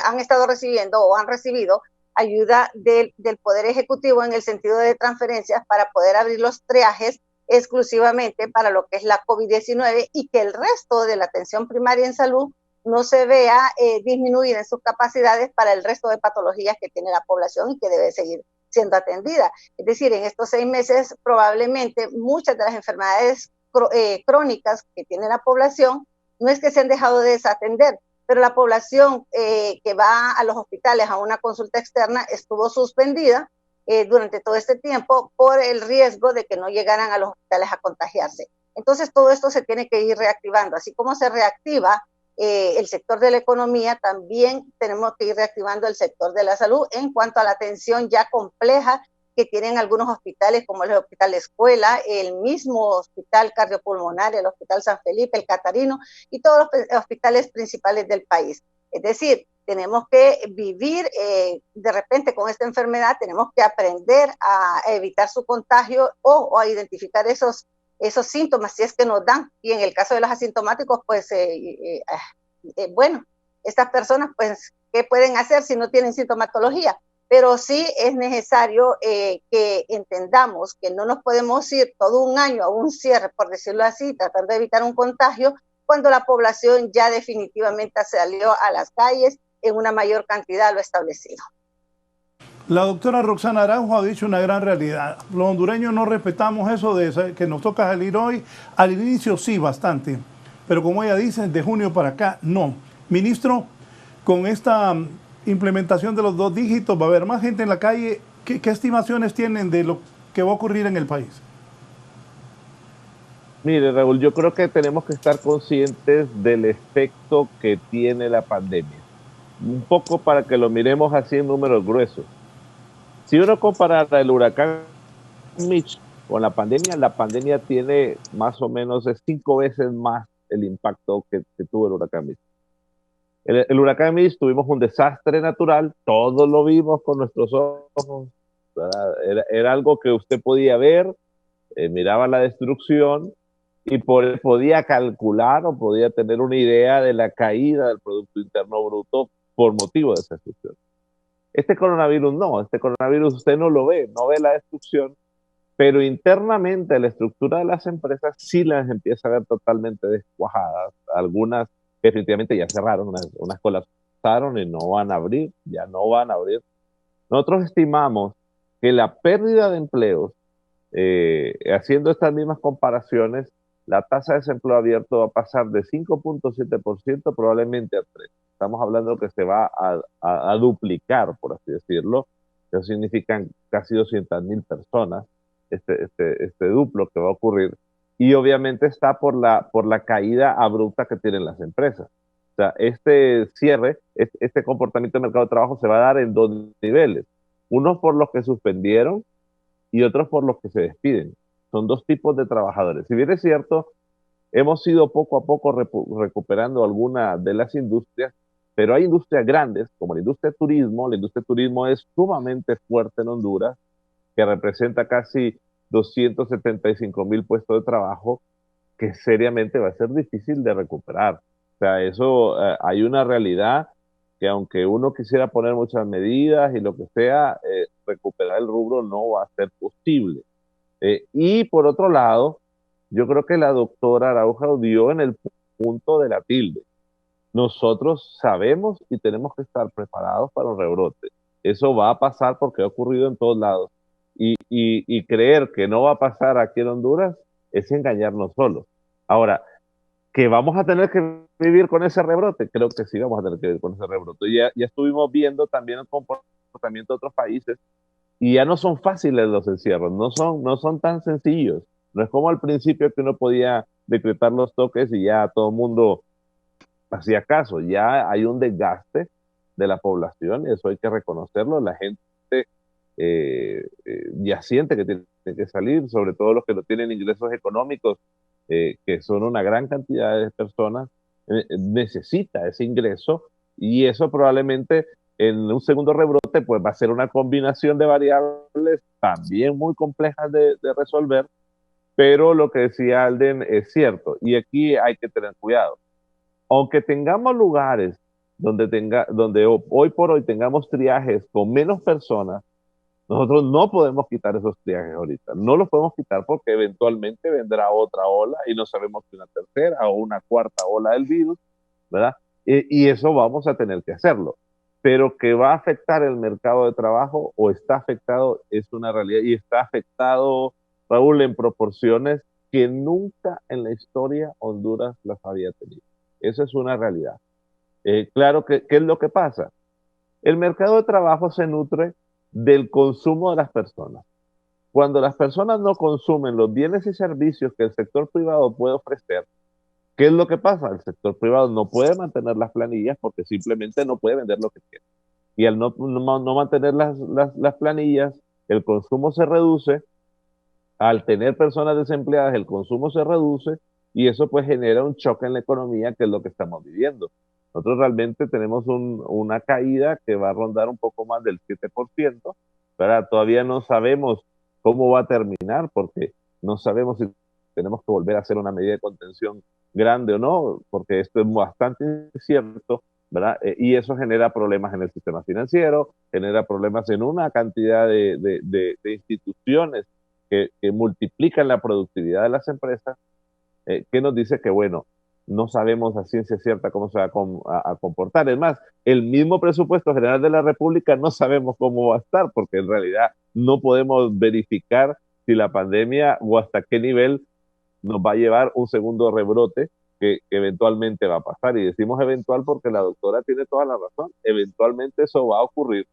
han estado recibiendo o han recibido ayuda del Poder Ejecutivo en el sentido de transferencias para poder abrir los triajes exclusivamente para lo que es la COVID-19 y que el resto de la atención primaria en salud no se vea disminuir en sus capacidades para el resto de patologías que tiene la población y que debe seguir siendo atendida. Es decir, en estos 6 meses probablemente muchas de las enfermedades crónicas que tiene la población no es que se han dejado de desatender, pero la población que va a los hospitales a una consulta externa estuvo suspendida durante todo este tiempo por el riesgo de que no llegaran a los hospitales a contagiarse. Entonces todo esto se tiene que ir reactivando, así como se reactiva el sector de la economía, también tenemos que ir reactivando el sector de la salud en cuanto a la atención ya compleja que tienen algunos hospitales como el Hospital Escuela, el mismo Hospital Cardiopulmonar, el Hospital San Felipe, el Catarino y todos los hospitales principales del país. Es decir, tenemos que vivir de repente con esta enfermedad, tenemos que aprender a evitar su contagio o a identificar esos síntomas si es que nos dan. Y en el caso de los asintomáticos, pues bueno, estas personas, pues, ¿qué pueden hacer si no tienen sintomatología? Pero sí es necesario que entendamos que no nos podemos ir todo un año a un cierre, por decirlo así, tratando de evitar un contagio, cuando la población ya definitivamente salió a las calles en una mayor cantidad a lo establecido. La doctora Roxana Araujo ha dicho una gran realidad. Los hondureños no respetamos eso de que nos toca salir hoy. Al inicio sí, bastante. Pero como ella dice, de junio para acá, no. Ministro, con esta implementación de los 2 dígitos, va a haber más gente en la calle. ¿Qué estimaciones tienen de lo que va a ocurrir en el país? Mire, Raúl, yo creo que tenemos que estar conscientes del efecto que tiene la pandemia. Un poco para que lo miremos así en números gruesos. Si uno compara el huracán Mitch con la pandemia tiene más o menos 5 veces más el impacto que tuvo el huracán Mitch. El huracán Mitch tuvimos un desastre natural, todos lo vimos con nuestros ojos, era algo que usted podía ver, miraba la destrucción y podía calcular o podía tener una idea de la caída del Producto Interno Bruto por motivo de esa destrucción. Este coronavirus no, este coronavirus usted no lo ve, no ve la destrucción, pero internamente la estructura de las empresas sí las empieza a ver totalmente descuajadas. Algunas definitivamente ya cerraron, unas colapsaron y no van a abrir, ya no van a abrir. Nosotros estimamos que la pérdida de empleos, haciendo estas mismas comparaciones, la tasa de desempleo abierto va a pasar de 5.7% probablemente a 3%. Estamos hablando que se va a duplicar, por así decirlo. Eso significa casi 200,000 personas, este duplo que va a ocurrir. Y obviamente está por la caída abrupta que tienen las empresas. O sea, este cierre, este comportamiento del mercado de trabajo se va a dar en 2 niveles. Unos por los que suspendieron y otros por los que se despiden. Son 2 tipos de trabajadores. Si bien es cierto, hemos ido poco a poco recuperando algunas de las industrias, pero hay industrias grandes, como la industria de turismo. La industria de turismo es sumamente fuerte en Honduras, que representa casi 275,000 puestos de trabajo, que seriamente va a ser difícil de recuperar. O sea, eso hay una realidad que aunque uno quisiera poner muchas medidas y lo que sea, recuperar el rubro no va a ser posible. Y por otro lado, yo creo que la doctora Araujo dio en el punto de la tilde. Nosotros sabemos y tenemos que estar preparados para un rebrote. Eso va a pasar porque ha ocurrido en todos lados. Y creer que no va a pasar aquí en Honduras es engañarnos solos. Ahora, ¿que vamos a tener que vivir con ese rebrote? Creo que sí vamos a tener que vivir con ese rebrote. Ya estuvimos viendo también el comportamiento de otros países y ya no son fáciles los encierros, no son tan sencillos. No es como al principio que uno podía decretar los toques y ya todo el mundo hacía caso. Ya hay un desgaste de la población, eso hay que reconocerlo. La gente ya siente que tiene que salir, sobre todo los que no tienen ingresos económicos, que son una gran cantidad de personas, necesita ese ingreso y eso probablemente en un segundo rebrote, pues va a ser una combinación de variables también muy complejas de resolver, pero lo que decía Alden es cierto, y aquí hay que tener cuidado. Aunque tengamos lugares donde hoy por hoy tengamos triajes con menos personas, nosotros no podemos quitar esos triajes ahorita. No los podemos quitar porque eventualmente vendrá otra ola y no sabemos si una tercera o una cuarta ola del virus, ¿verdad? Y eso vamos a tener que hacerlo. Pero que va a afectar el mercado de trabajo o está afectado es una realidad, y está afectado, Raúl, en proporciones que nunca en la historia Honduras las había tenido. Esa es una realidad. Claro, ¿qué es lo que pasa? El mercado de trabajo se nutre del consumo de las personas. Cuando las personas no consumen los bienes y servicios que el sector privado puede ofrecer, ¿qué es lo que pasa? El sector privado no puede mantener las planillas porque simplemente no puede vender lo que quiere. Y al no mantener las planillas, el consumo se reduce. Al tener personas desempleadas, el consumo se reduce y eso pues genera un choque en la economía, que es lo que estamos viviendo. Nosotros realmente tenemos una caída que va a rondar un poco más del 7%, ¿verdad? Todavía no sabemos cómo va a terminar porque no sabemos si tenemos que volver a hacer una medida de contención grande o no, porque esto es bastante incierto, ¿verdad? Y eso genera problemas en el sistema financiero, genera problemas en una cantidad de instituciones que multiplican la productividad de las empresas, que nos dice que, bueno, no sabemos a ciencia cierta cómo se va a comportar. Es más, el mismo presupuesto general de la República no sabemos cómo va a estar, porque en realidad no podemos verificar si la pandemia o hasta qué nivel nos va a llevar un segundo rebrote que eventualmente va a pasar. Y decimos eventual porque la doctora tiene toda la razón. Eventualmente eso va a ocurrir,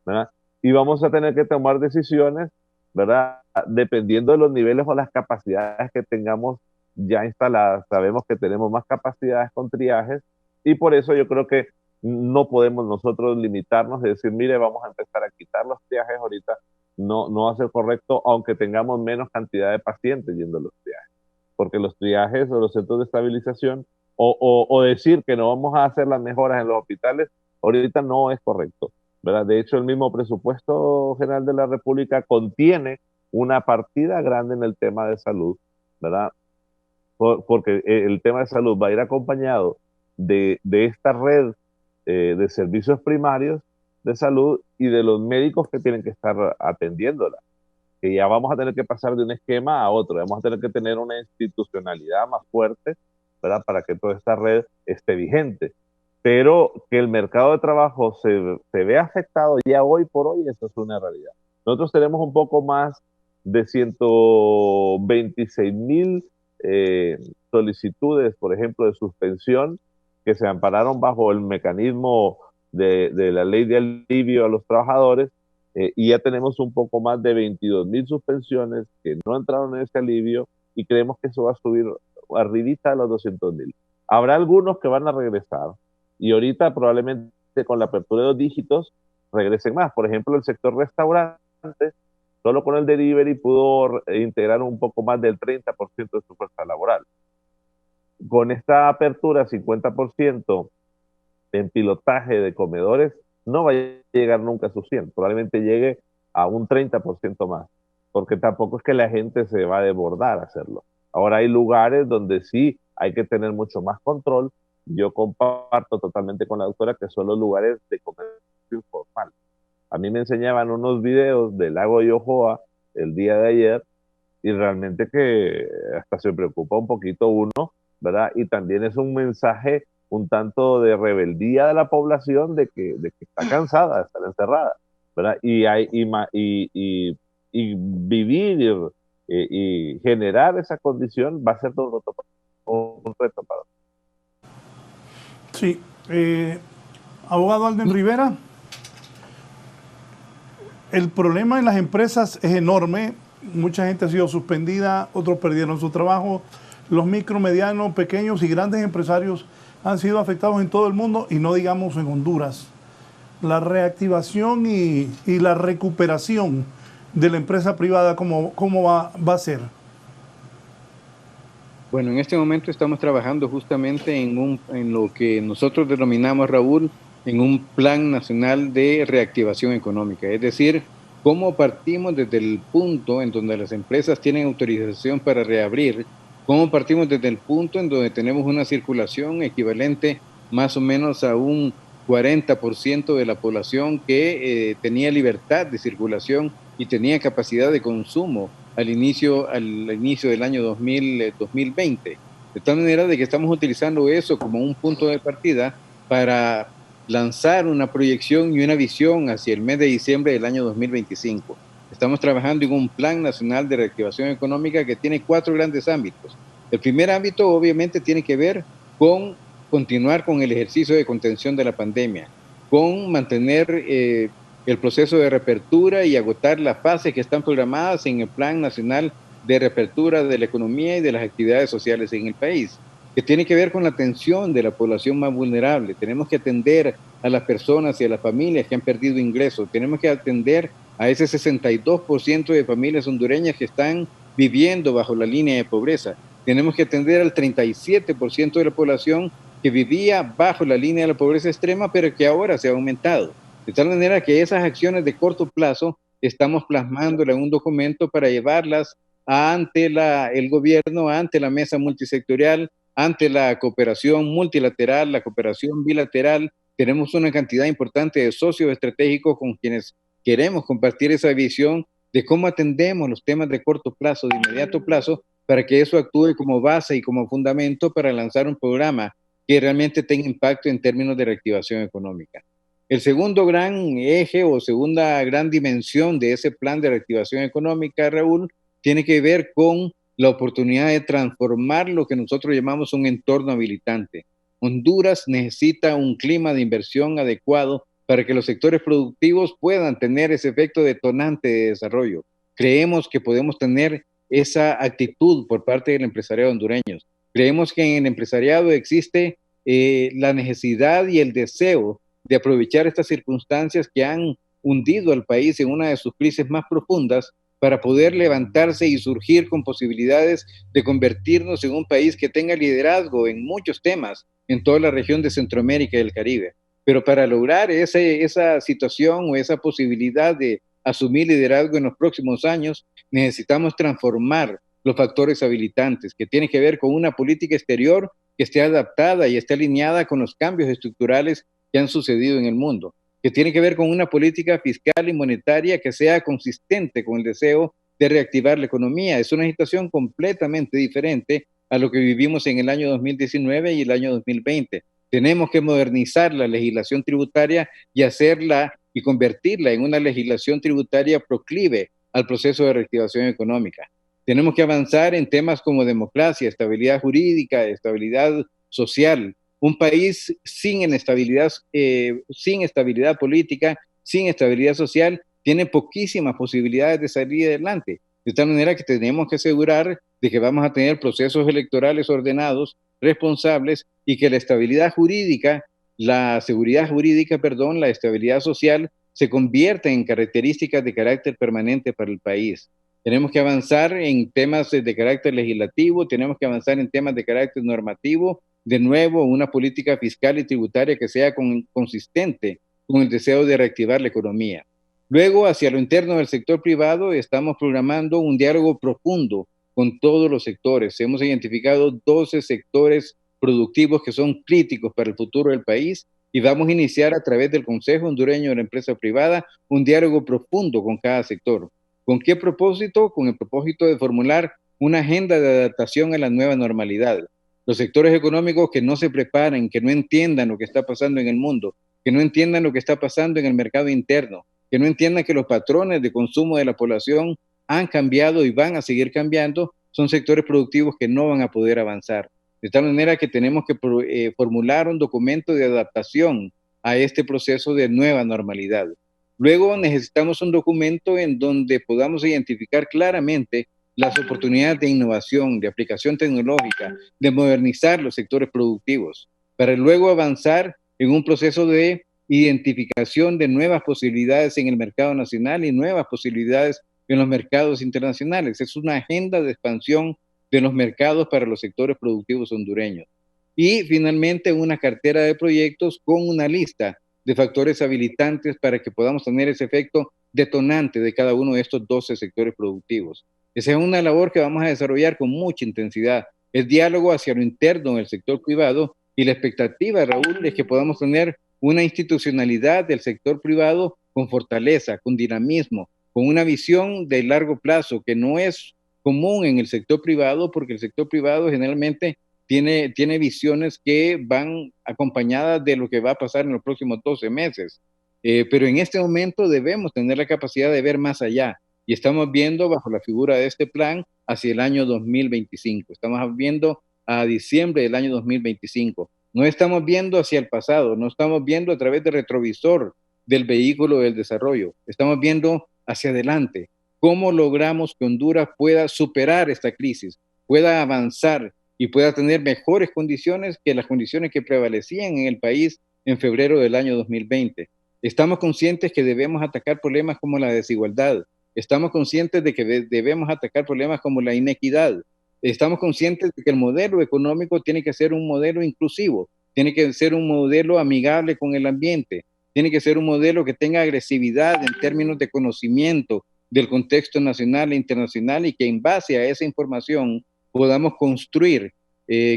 ¿verdad? Y vamos a tener que tomar decisiones, ¿verdad? Dependiendo de los niveles o las capacidades que tengamos ya instaladas. Sabemos que tenemos más capacidades con triajes y por eso yo creo que no podemos nosotros limitarnos de decir, mire, vamos a empezar a quitar los triajes ahorita. No va a ser correcto, aunque tengamos menos cantidad de pacientes yendo a los triajes, porque los triajes o los centros de estabilización o decir que no vamos a hacer las mejoras en los hospitales ahorita no es correcto, ¿verdad? De hecho, el mismo presupuesto general de la República contiene una partida grande en el tema de salud, ¿verdad? Porque el tema de salud va a ir acompañado de esta red de servicios primarios de salud y de los médicos que tienen que estar atendiéndola. Que ya vamos a tener que pasar de un esquema a otro, vamos a tener que tener una institucionalidad más fuerte, ¿verdad? Para que toda esta red esté vigente. Pero que el mercado de trabajo se vea afectado ya hoy por hoy, eso es una realidad. Nosotros tenemos un poco más de 126,000 solicitudes, por ejemplo, de suspensión, que se ampararon bajo el mecanismo de la ley de alivio a los trabajadores, y ya tenemos un poco más de 22,000 suspensiones que no entraron en ese alivio y creemos que eso va a subir arribita a los 200,000. Habrá algunos que van a regresar y ahorita probablemente con la apertura de 2 dígitos regresen más. Por ejemplo, el sector restaurantes, solo con el delivery pudo integrar un poco más del 30% de su fuerza laboral. Con esta apertura 50% en pilotaje de comedores, no va a llegar nunca a su 100, probablemente llegue a un 30% más, porque tampoco es que la gente se va a desbordar a hacerlo. Ahora hay lugares donde sí hay que tener mucho más control. Yo comparto totalmente con la doctora que son los lugares de comercio informal. A mí me enseñaban unos videos del lago Yohoa el día de ayer y realmente que hasta se preocupa un poquito uno, ¿verdad? Y también es un mensaje un tanto de rebeldía de la población de que está cansada de estar encerrada, ¿verdad? Y vivir y generar esa condición va a ser todo un reto para. Sí. Abogado Alden Rivera, el problema en las empresas es enorme. Mucha gente ha sido suspendida, otros perdieron su trabajo. Los micro, medianos, pequeños y grandes empresarios han sido afectados en todo el mundo y no digamos en Honduras. La reactivación y la recuperación de la empresa privada, ¿cómo va a ser? Bueno, en este momento estamos trabajando justamente en lo que nosotros denominamos, Raúl, en un plan nacional de reactivación económica, es decir, cómo partimos desde el punto en donde las empresas tienen autorización para reabrir, cómo partimos desde el punto en donde tenemos una circulación equivalente más o menos a un 40% de la población que tenía libertad de circulación y tenía capacidad de consumo al inicio del año 2020. De tal manera de que estamos utilizando eso como un punto de partida para lanzar una proyección y una visión hacia el mes de diciembre del año 2025. Estamos trabajando en un plan nacional de reactivación económica que tiene 4 grandes ámbitos. El primer ámbito obviamente tiene que ver con continuar con el ejercicio de contención de la pandemia, con mantener el proceso de reapertura y agotar las fases que están programadas en el Plan Nacional de Reapertura de la Economía y de las Actividades Sociales en el país, que tiene que ver con la atención de la población más vulnerable. Tenemos que atender a las personas y a las familias que han perdido ingresos. Tenemos que atender a ese 62% de familias hondureñas que están viviendo bajo la línea de pobreza. Tenemos que atender al 37% de la población que vivía bajo la línea de la pobreza extrema, pero que ahora se ha aumentado. De tal manera que esas acciones de corto plazo estamos plasmándolas en un documento para llevarlas ante el gobierno, ante la mesa multisectorial, ante la cooperación multilateral, la cooperación bilateral. Tenemos una cantidad importante de socios estratégicos con quienes queremos compartir esa visión de cómo atendemos los temas de corto plazo, de inmediato plazo, para que eso actúe como base y como fundamento para lanzar un programa que realmente tenga impacto en términos de reactivación económica. El segundo gran eje o segunda gran dimensión de ese plan de reactivación económica, Raúl, tiene que ver con la oportunidad de transformar lo que nosotros llamamos un entorno habilitante. Honduras necesita un clima de inversión adecuado para que los sectores productivos puedan tener ese efecto detonante de desarrollo. Creemos que podemos tener esa actitud por parte del empresariado hondureño. Creemos que en el empresariado existe la necesidad y el deseo de aprovechar estas circunstancias que han hundido al país en una de sus crisis más profundas para poder levantarse y surgir con posibilidades de convertirnos en un país que tenga liderazgo en muchos temas en toda la región de Centroamérica y el Caribe. Pero para lograr esa situación o esa posibilidad de asumir liderazgo en los próximos años, necesitamos transformar los factores habilitantes, que tienen que ver con una política exterior que esté adaptada y esté alineada con los cambios estructurales que han sucedido en el mundo, que tiene que ver con una política fiscal y monetaria que sea consistente con el deseo de reactivar la economía. Es una situación completamente diferente a lo que vivimos en el año 2019 y el año 2020. Tenemos que modernizar la legislación tributaria y hacerla y convertirla en una legislación tributaria proclive al proceso de reactivación económica. Tenemos que avanzar en temas como democracia, estabilidad jurídica, estabilidad social. Un país sin estabilidad política, sin estabilidad social, tiene poquísimas posibilidades de salir adelante. De tal manera que tenemos que asegurar de que vamos a tener procesos electorales ordenados, responsables, y que la estabilidad jurídica, la estabilidad social se convierta en características de carácter permanente para el país. Tenemos que avanzar en temas de carácter legislativo, tenemos que avanzar en temas de carácter normativo, de nuevo una política fiscal y tributaria que sea consistente con el deseo de reactivar la economía. Luego, hacia lo interno del sector privado, estamos programando un diálogo profundo con todos los sectores. Hemos identificado 12 sectores productivos que son críticos para el futuro del país y vamos a iniciar a través del Consejo Hondureño de la Empresa Privada un diálogo profundo con cada sector. ¿Con qué propósito? Con el propósito de formular una agenda de adaptación a la nueva normalidad. Los sectores económicos que no se preparen, que no entiendan lo que está pasando en el mundo, que no entiendan lo que está pasando en el mercado interno, que no entiendan que los patrones de consumo de la población han cambiado y van a seguir cambiando, son sectores productivos que no van a poder avanzar. De tal manera que tenemos que formular un documento de adaptación a este proceso de nueva normalidad. Luego necesitamos un documento en donde podamos identificar claramente las oportunidades de innovación, de aplicación tecnológica, de modernizar los sectores productivos, para luego avanzar en un proceso de identificación de nuevas posibilidades en el mercado nacional y nuevas posibilidades en los mercados internacionales. Es una agenda de expansión de los mercados para los sectores productivos hondureños. Y finalmente una cartera de proyectos con una lista de factores habilitantes para que podamos tener ese efecto detonante de cada uno de estos 12 sectores productivos. Esa es una labor que vamos a desarrollar con mucha intensidad. El diálogo hacia lo interno del sector privado y la expectativa, Raúl, es que podamos tener una institucionalidad del sector privado con fortaleza, con dinamismo, con una visión de largo plazo que no es común en el sector privado, porque el sector privado generalmente tiene visiones que van acompañadas de lo que va a pasar en los próximos 12 meses. Pero en este momento debemos tener la capacidad de ver más allá. Y estamos viendo bajo la figura de este plan hacia el año 2025. Estamos viendo a diciembre del año 2025. No estamos viendo hacia el pasado, no estamos viendo a través del retrovisor del vehículo del desarrollo. Estamos viendo hacia adelante. ¿Cómo logramos que Honduras pueda superar esta crisis, pueda avanzar y pueda tener mejores condiciones que las condiciones que prevalecían en el país en febrero del año 2020? Estamos conscientes que debemos atacar problemas como la desigualdad. Estamos conscientes de que debemos atacar problemas como la inequidad. Estamos conscientes de que el modelo económico tiene que ser un modelo inclusivo, tiene que ser un modelo amigable con el ambiente, tiene que ser un modelo que tenga agresividad en términos de conocimiento del contexto nacional e internacional, y que en base a esa información podamos construir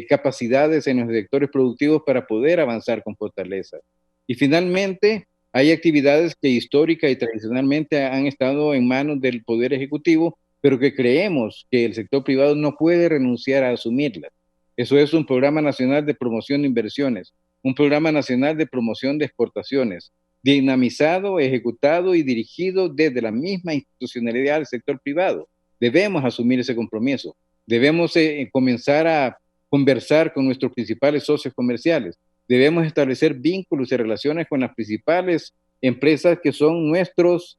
capacidades en los sectores productivos para poder avanzar con fortaleza. Y finalmente, hay actividades que histórica y tradicionalmente han estado en manos del Poder Ejecutivo, pero que creemos que el sector privado no puede renunciar a asumirlas. Eso es un programa nacional de promoción de inversiones, un programa nacional de promoción de exportaciones, dinamizado, ejecutado y dirigido desde la misma institucionalidad del sector privado. Debemos asumir ese compromiso. Debemos comenzar a conversar con nuestros principales socios comerciales. Debemos establecer vínculos y relaciones con las principales empresas que son nuestros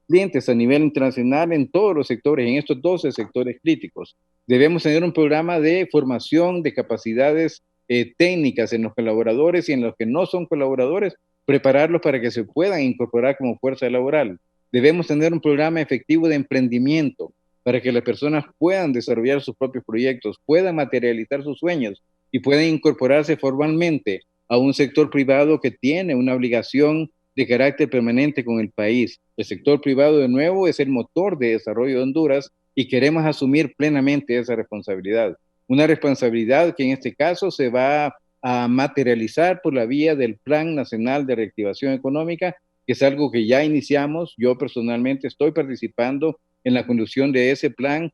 clientes a nivel internacional en todos los sectores, en estos 12 sectores críticos. Debemos tener un programa de formación de capacidades técnicas en los colaboradores, y en los que no son colaboradores, prepararlos para que se puedan incorporar como fuerza laboral. Debemos tener un programa efectivo de emprendimiento para que las personas puedan desarrollar sus propios proyectos, puedan materializar sus sueños y puedan incorporarse formalmente a un sector privado que tiene una obligación de carácter permanente con el país. El sector privado, de nuevo, es el motor de desarrollo de Honduras y queremos asumir plenamente esa responsabilidad. Una responsabilidad que en este caso se va a materializar por la vía del Plan Nacional de Reactivación Económica, que es algo que ya iniciamos. Yo personalmente estoy participando en la conducción de ese plan,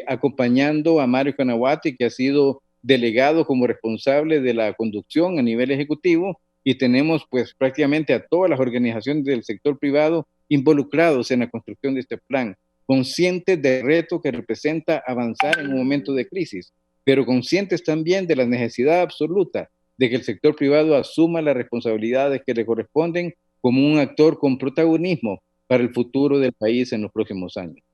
acompañando a Mario Canahuati, que ha sido delegado como responsable de la conducción a nivel ejecutivo, y tenemos pues prácticamente a todas las organizaciones del sector privado involucrados en la construcción de este plan, conscientes del reto que representa avanzar en un momento de crisis, pero conscientes también de la necesidad absoluta de que el sector privado asuma las responsabilidades que le corresponden como un actor con protagonismo para el futuro del país en los próximos años.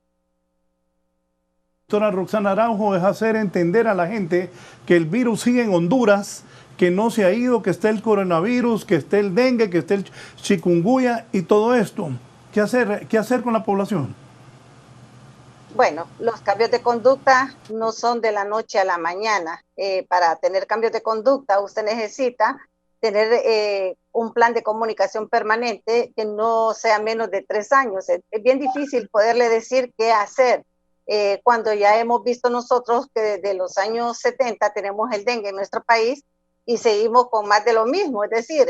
Doctora Roxana Araujo, es hacer entender a la gente que el virus sigue en Honduras, que no se ha ido, que está el coronavirus, que está el dengue, que está el chikungunya y todo esto. ¿Qué hacer con la población? Bueno, los cambios de conducta no son de la noche a la mañana. Para tener cambios de conducta usted necesita tener un plan de comunicación permanente que no sea menos de 3 años. Es bien difícil poderle decir qué hacer. Cuando ya hemos visto nosotros que desde los años 70 tenemos el dengue en nuestro país y seguimos con más de lo mismo. Es decir,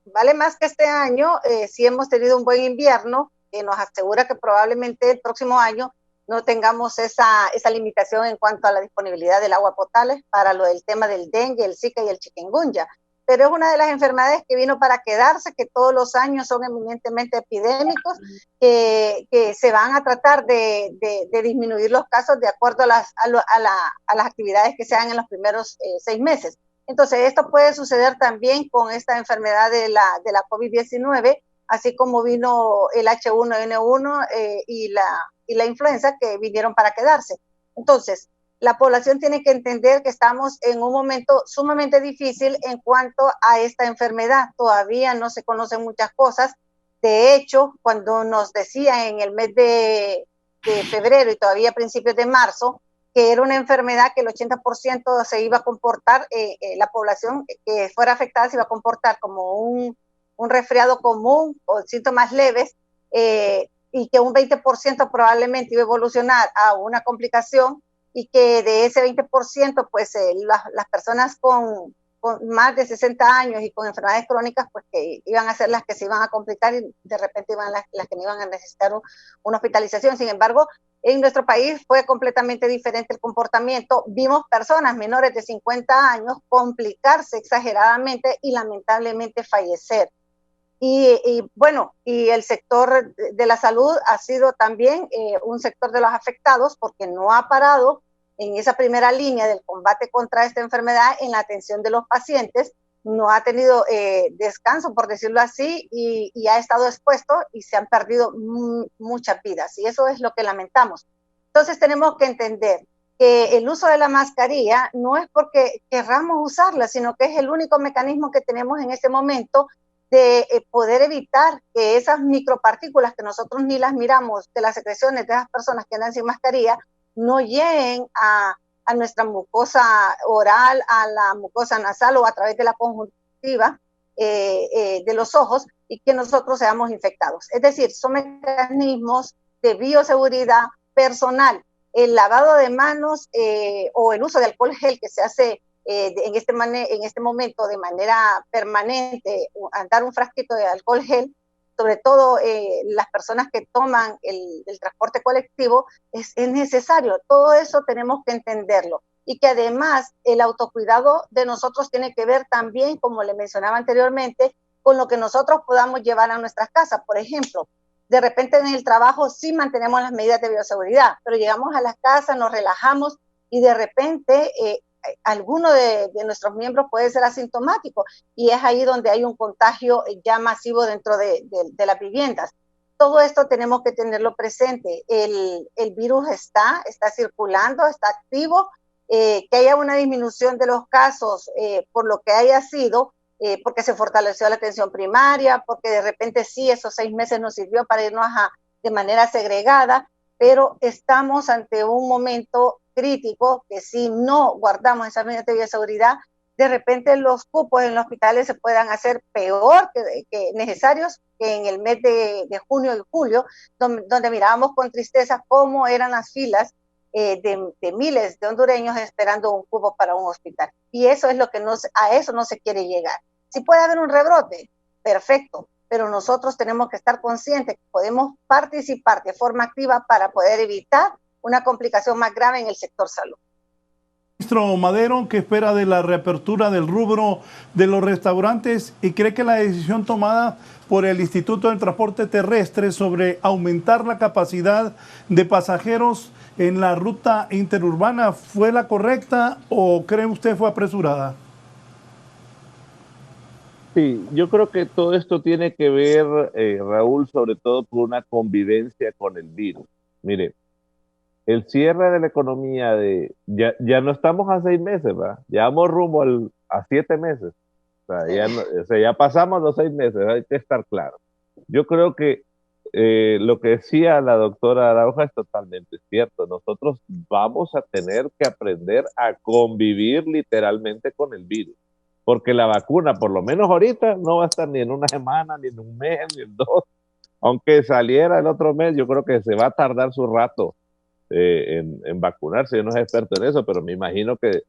vale más que este año, si hemos tenido un buen invierno, que nos asegura que probablemente el próximo año no tengamos esa limitación en cuanto a la disponibilidad del agua potable para lo del tema del dengue, el zika y el chikungunya. Pero es una de las enfermedades que vino para quedarse, que todos los años son eminentemente epidémicos, que se van a tratar de disminuir los casos de acuerdo a las actividades que se hagan en los primeros 6 meses. Entonces, esto puede suceder también con esta enfermedad de la COVID-19, así como vino el H1N1 y la influenza, que vinieron para quedarse. Entonces, la población tiene que entender que estamos en un momento sumamente difícil en cuanto a esta enfermedad. Todavía no se conocen muchas cosas. De hecho, cuando nos decían en el mes de febrero y todavía a principios de marzo que era una enfermedad que el 80% se iba a comportar, la población que fuera afectada se iba a comportar como un resfriado común o síntomas leves, y que un 20% probablemente iba a evolucionar a una complicación, y que de ese 20%, pues las personas con más de 60 años y con enfermedades crónicas, pues que iban a ser las que se iban a complicar y de repente iban las que no iban a necesitar una hospitalización. Sin embargo, en nuestro país fue completamente diferente el comportamiento. Vimos personas menores de 50 años complicarse exageradamente y lamentablemente fallecer. Y bueno, y el sector de la salud ha sido también un sector de los afectados, porque no ha parado en esa primera línea del combate contra esta enfermedad, en la atención de los pacientes, no ha tenido descanso, por decirlo así, y ha estado expuesto y se han perdido muchas vidas, y eso es lo que lamentamos. Entonces tenemos que entender que el uso de la mascarilla no es porque querramos usarla, sino que es el único mecanismo que tenemos en este momento de poder evitar que esas micropartículas que nosotros ni las miramos de las secreciones de esas personas que andan sin mascarilla no lleguen a nuestra mucosa oral, a la mucosa nasal o a través de la conjuntiva de los ojos, y que nosotros seamos infectados. Es decir, son mecanismos de bioseguridad personal. El lavado de manos o el uso de alcohol gel que se hace en este momento de manera permanente, andar un frasquito de alcohol gel, sobre todo las personas que toman el transporte colectivo, es necesario. Todo eso tenemos que entenderlo, y que además el autocuidado de nosotros tiene que ver también, como le mencionaba anteriormente, con lo que nosotros podamos llevar a nuestras casas. Por ejemplo, de repente en el trabajo sí mantenemos las medidas de bioseguridad, pero llegamos a las casas, nos relajamos y de repente alguno de nuestros miembros puede ser asintomático, y es ahí donde hay un contagio ya masivo dentro de las viviendas. Todo esto tenemos que tenerlo presente. El virus está circulando, está activo, que haya una disminución de los casos por lo que haya sido, porque se fortaleció la atención primaria, porque de repente sí, esos 6 meses nos sirvió para irnos de manera segregada, pero estamos ante un momento crítico que si no guardamos esas medidas de bioseguridad, de repente los cupos en los hospitales se puedan hacer peor que necesarios que en el mes de junio y julio, donde mirábamos con tristeza cómo eran las filas de miles de hondureños esperando un cupo para un hospital. Y eso es lo que a eso no se quiere llegar. Si puede haber un rebrote, perfecto, pero nosotros tenemos que estar conscientes que podemos participar de forma activa para poder evitar una complicación más grave en el sector salud. Ministro Madero, ¿qué espera de la reapertura del rubro de los restaurantes y cree que la decisión tomada por el Instituto del Transporte Terrestre sobre aumentar la capacidad de pasajeros en la ruta interurbana fue la correcta o cree usted fue apresurada? Sí, yo creo que todo esto tiene que ver, Raúl, sobre todo por una convivencia con el virus. Mire, el cierre de la economía ya no estamos a 6 meses, ¿verdad? Ya vamos rumbo a 7 meses. O sea, ya pasamos los 6 meses, hay que estar claro. Yo creo que lo que decía la doctora Araujo es totalmente cierto. Nosotros vamos a tener que aprender a convivir literalmente con el virus. Porque la vacuna, por lo menos ahorita, no va a estar ni en una semana, ni en un mes, ni en 2. Aunque saliera el otro mes, yo creo que se va a tardar su rato en vacunarse. Yo no soy experto en eso, pero me imagino que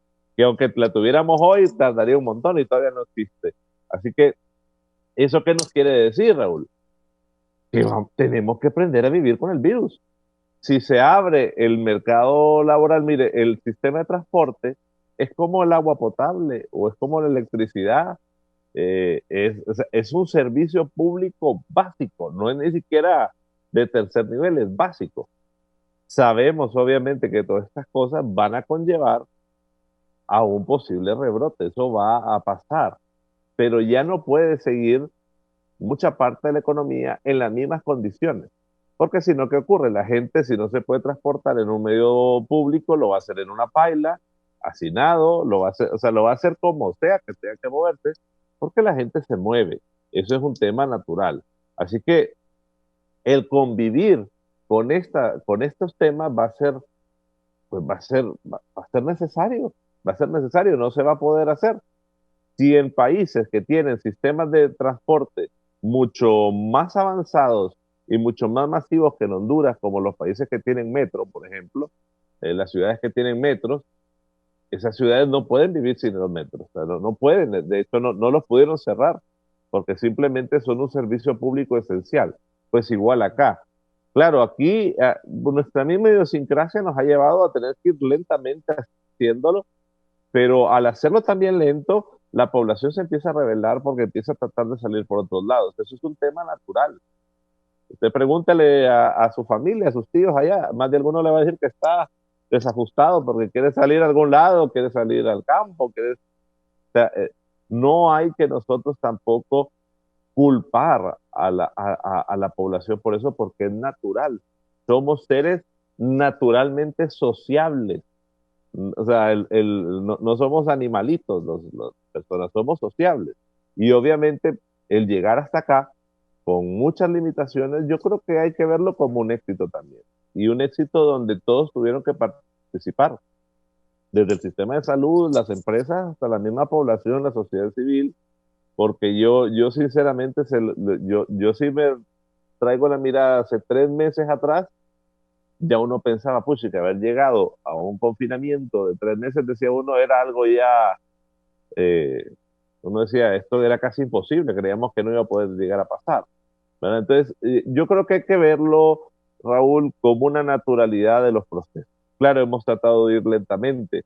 aunque la tuviéramos hoy, tardaría un montón y todavía no existe. Así que, ¿eso qué nos quiere decir, Raúl? Que tenemos que aprender a vivir con el virus. Si se abre el mercado laboral, mire, el sistema de transporte es como el agua potable o es como la electricidad. Es un servicio público básico, no es ni siquiera de tercer nivel, es básico. Sabemos obviamente que todas estas cosas van a conllevar a un posible rebrote, eso va a pasar, pero ya no puede seguir mucha parte de la economía en las mismas condiciones, porque si no, ¿qué ocurre? La gente, si no se puede transportar en un medio público, lo va a hacer en una paila, hacinado, lo va a hacer, o sea, lo va a hacer como sea que tenga que moverse, porque la gente se mueve, eso es un tema natural. Así que el convivir con estos temas va a ser pues va a ser necesario, no se va a poder hacer. Si en países que tienen sistemas de transporte mucho más avanzados y mucho más masivos que en Honduras, como los países que tienen metro, por ejemplo, las ciudades que tienen metros, esas ciudades no pueden vivir sin los metros, o sea, no pueden, de hecho no los pudieron cerrar, porque simplemente son un servicio público esencial. Pues igual acá. Claro, aquí nuestra misma idiosincrasia nos ha llevado a tener que ir lentamente haciéndolo, pero al hacerlo también lento, la población se empieza a rebelar porque empieza a tratar de salir por otros lados. Eso es un tema natural. Usted pregúntale a su familia, a sus tíos allá, más de alguno le va a decir que está desajustado porque quiere salir a algún lado, quiere salir al campo, o sea, no hay que nosotros tampoco culpar a la población por eso, porque es natural. Somos seres naturalmente sociables. O sea, no somos animalitos, las personas somos sociables. Y obviamente el llegar hasta acá con muchas limitaciones, yo creo que hay que verlo como un éxito también. Y un éxito donde todos tuvieron que participar, desde el sistema de salud, las empresas, hasta la misma población, la sociedad civil, porque yo sinceramente, yo sí me traigo la mirada hace 3 meses atrás, ya uno pensaba, pucha, que haber llegado a un confinamiento de 3 meses, decía uno, era algo ya, eh, uno decía, esto era casi imposible, creíamos que no iba a poder llegar a pasar, ¿verdad? Entonces, yo creo que hay que verlo, Raúl, como una naturalidad de los procesos. Claro, hemos tratado de ir lentamente.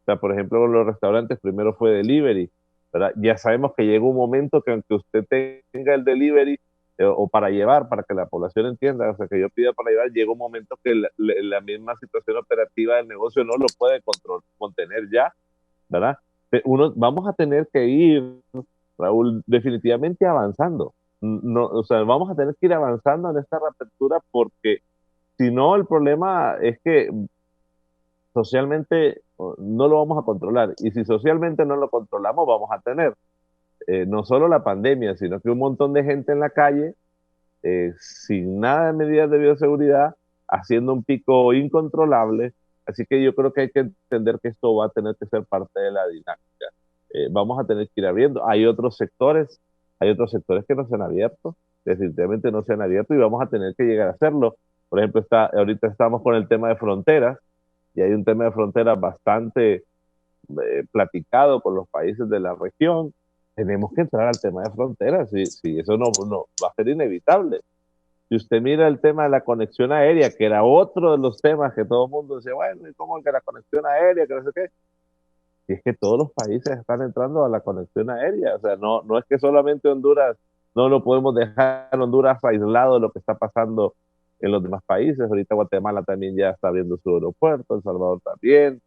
O sea, por ejemplo, con los restaurantes primero fue delivery, ¿verdad? Ya sabemos que llega un momento que aunque usted tenga el delivery o para llevar, para que la población entienda, o sea, que yo pida para llevar, llega un momento que la misma situación operativa del negocio no lo puede contener ya, ¿verdad? Vamos a tener que ir, Raúl, definitivamente avanzando. No, o sea, vamos a tener que ir avanzando en esta reapertura porque si no, el problema es que socialmente no lo vamos a controlar. Y si socialmente no lo controlamos, vamos a tener no solo la pandemia, sino que un montón de gente en la calle sin nada de medidas de bioseguridad, haciendo un pico incontrolable. Así que yo creo que hay que entender que esto va a tener que ser parte de la dinámica. Vamos a tener que ir abriendo. Hay otros sectores que no se han abierto, definitivamente no se han abierto y vamos a tener que llegar a hacerlo. Por ejemplo, ahorita estamos con el tema de fronteras y hay un tema de fronteras bastante platicado con los países de la región. Tenemos que entrar al tema de fronteras, y eso no va a ser inevitable. Si usted mira el tema de la conexión aérea, que era otro de los temas que todo el mundo decía, bueno, ¿y cómo que la conexión aérea, que no sé qué? Y es que todos los países están entrando a la conexión aérea, o sea, no es que solamente Honduras, no lo podemos dejar Honduras aislado de lo que está pasando en los demás países. Ahorita Guatemala también ya está abriendo su aeropuerto, El Salvador también,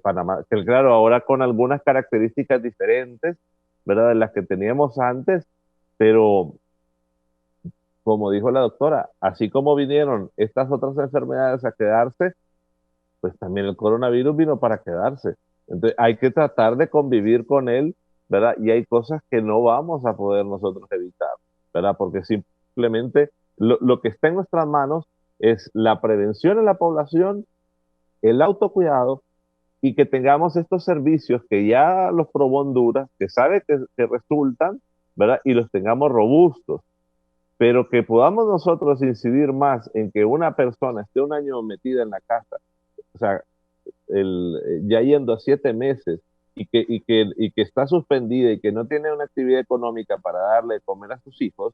Panamá, que claro, ahora con algunas características diferentes, ¿verdad? De las que teníamos antes, pero como dijo la doctora, así como vinieron estas otras enfermedades a quedarse, pues también el coronavirus vino para quedarse. Entonces hay que tratar de convivir con él, ¿verdad? Y hay cosas que no vamos a poder nosotros evitar, ¿verdad? Porque simplemente lo que está en nuestras manos es la prevención en la población, el autocuidado y que tengamos estos servicios que ya los probó Honduras, que sabe que resultan, ¿verdad? Y los tengamos robustos, pero que podamos nosotros incidir más en que una persona esté un año metida en la casa, o sea, ya yendo a 7 meses y que está suspendida y que no tiene una actividad económica para darle de comer a sus hijos,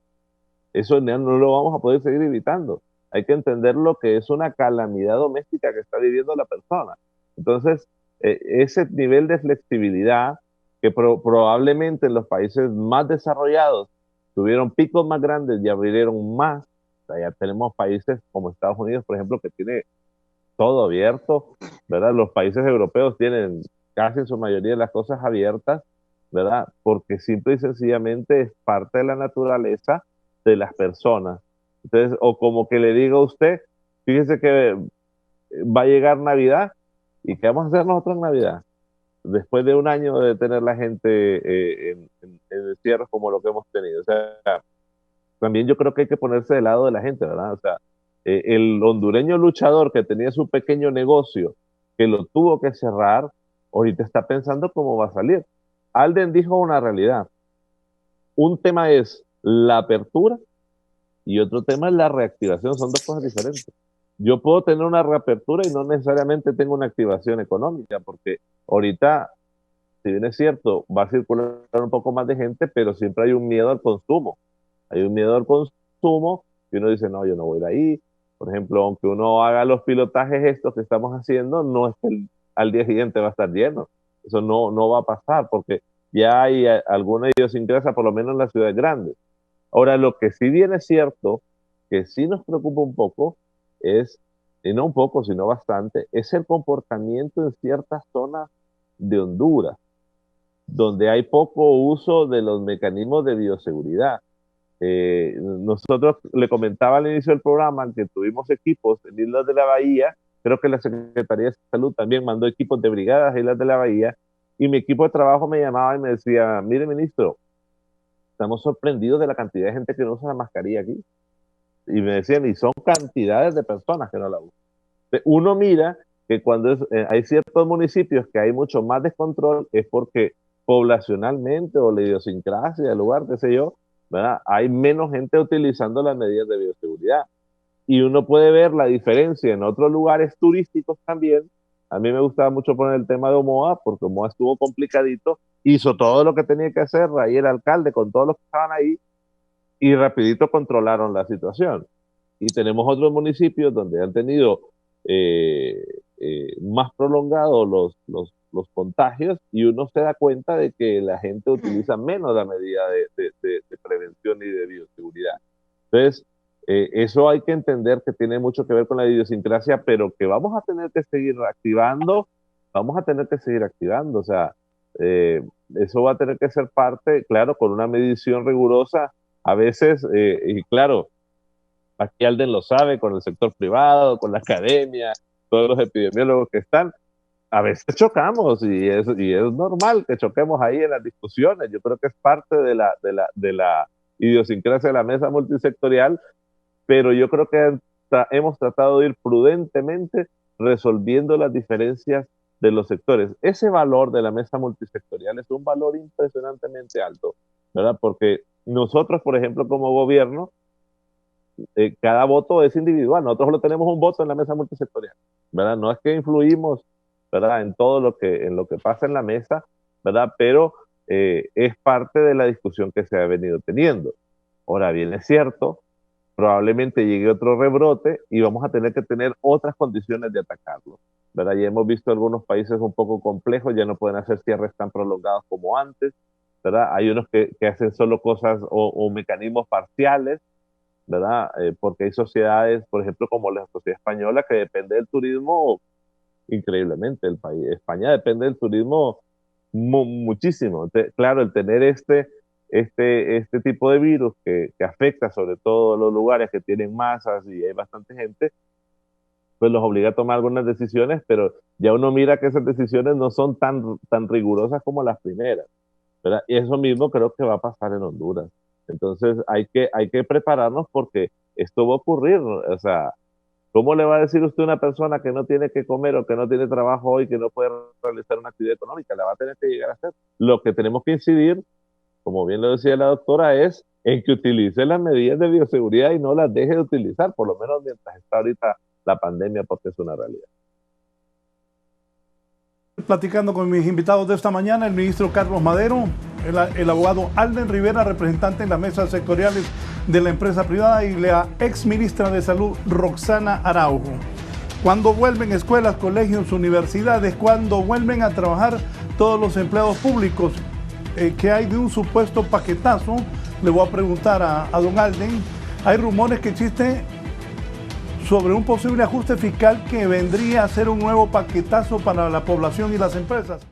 eso no lo vamos a poder seguir evitando. Hay que entender lo que es una calamidad doméstica que está viviendo la persona. Entonces, ese nivel de flexibilidad que probablemente en los países más desarrollados tuvieron picos más grandes y abrieron más. O sea, ya tenemos países como Estados Unidos, por ejemplo, que tiene todo abierto, ¿verdad? Los países europeos tienen casi en su mayoría las cosas abiertas, ¿verdad? Porque simple y sencillamente es parte de la naturaleza de las personas. Entonces, o como que le diga a usted, fíjese que va a llegar Navidad, ¿y qué vamos a hacer nosotros en Navidad? Después de un año de tener la gente en encierros como lo que hemos tenido. O sea, también yo creo que hay que ponerse del lado de la gente, ¿verdad? O sea, el hondureño luchador que tenía su pequeño negocio que lo tuvo que cerrar, ahorita está pensando cómo va a salir. Alden dijo una realidad. Un tema es la apertura y otro tema es la reactivación. Son dos cosas diferentes. Yo puedo tener una reapertura y no necesariamente tengo una activación económica, porque ahorita, si bien es cierto, va a circular un poco más de gente, pero siempre hay un miedo al consumo. Hay un miedo al consumo y uno dice, no, yo no voy a ir ahí. Por ejemplo, aunque uno haga los pilotajes estos que estamos haciendo, no es que al día siguiente va a estar lleno. Eso no va a pasar porque ya hay alguna idiosincrasia, por lo menos en las ciudades grandes. Ahora, lo que sí bien es cierto, que sí nos preocupa un poco, es, y no un poco, sino bastante, es el comportamiento en ciertas zonas de Honduras, donde hay poco uso de los mecanismos de bioseguridad. Nosotros le comentaba al inicio del programa que tuvimos equipos en Islas de la Bahía, creo que la Secretaría de Salud también mandó equipos de brigadas a Islas de la Bahía, y mi equipo de trabajo me llamaba y me decía, mire ministro, estamos sorprendidos de la cantidad de gente que no usa la mascarilla aquí. Y me decían, y son cantidades de personas que no la usan. Uno mira que cuando hay ciertos municipios que hay mucho más descontrol, es porque poblacionalmente o la idiosincrasia del lugar, qué sé yo, ¿verdad? Hay menos gente utilizando las medidas de bioseguridad. Y uno puede ver la diferencia en otros lugares turísticos también. A mí me gustaba mucho poner el tema de Omoa, porque Omoa estuvo complicadito, hizo todo lo que tenía que hacer, ahí el alcalde con todos los que estaban ahí, y rapidito controlaron la situación. Y tenemos otros municipios donde han tenido más prolongados los contagios, y uno se da cuenta de que la gente utiliza menos la medida de prevención y de bioseguridad. Entonces, eso hay que entender que tiene mucho que ver con la idiosincrasia, pero que vamos a tener que seguir activando, o sea, eso va a tener que ser parte, claro, con una medición rigurosa, a veces, y claro, aquí Alden lo sabe, con el sector privado, con la academia, todos los epidemiólogos que están, a veces chocamos y es normal que choquemos ahí en las discusiones. Yo creo que es parte de la idiosincrasia de la mesa multisectorial, pero yo creo que hemos tratado de ir prudentemente resolviendo las diferencias de los sectores. Ese valor de la mesa multisectorial es un valor impresionantemente alto, ¿verdad? Porque nosotros, por ejemplo, como gobierno, cada voto es individual. Nosotros solo tenemos un voto en la mesa multisectorial, ¿verdad? No es que influimos, ¿verdad?, en todo lo que pasa en la mesa, ¿verdad? Pero es parte de la discusión que se ha venido teniendo. Ahora bien, es cierto, probablemente llegue otro rebrote y vamos a tener que tener otras condiciones de atacarlo, ¿verdad? Ya hemos visto algunos países un poco complejos, ya no pueden hacer cierres tan prolongados como antes, ¿verdad? Hay unos que hacen solo cosas o mecanismos parciales, ¿verdad? Porque hay sociedades, por ejemplo, como la sociedad española, que depende del turismo increíblemente. España depende del turismo muchísimo. Entonces, claro, el tener este tipo de virus que afecta sobre todo los lugares que tienen masas y hay bastante gente, pues los obliga a tomar algunas decisiones, pero ya uno mira que esas decisiones no son tan rigurosas como las primeras, ¿verdad? Y eso mismo creo que va a pasar en Honduras. Entonces hay que prepararnos porque esto va a ocurrir. O sea, ¿cómo le va a decir usted a una persona que no tiene que comer o que no tiene trabajo hoy, que no puede realizar una actividad económica? La va a tener que llegar a hacer. Lo que tenemos que incidir, como bien lo decía la doctora, es en que utilice las medidas de bioseguridad y no las deje de utilizar, por lo menos mientras está ahorita la pandemia, porque es una realidad. Platicando con mis invitados de esta mañana, el ministro Carlos Madero, el abogado Alden Rivera, representante en las mesas sectoriales de la empresa privada, y la ex ministra de Salud, Roxana Araujo. ¿Cuándo vuelven escuelas, colegios, universidades? ¿Cuándo vuelven a trabajar todos los empleados públicos? ¿Qué hay de un supuesto paquetazo? Le voy a preguntar a don Alden. Hay rumores que existen sobre un posible ajuste fiscal que vendría a ser un nuevo paquetazo para la población y las empresas.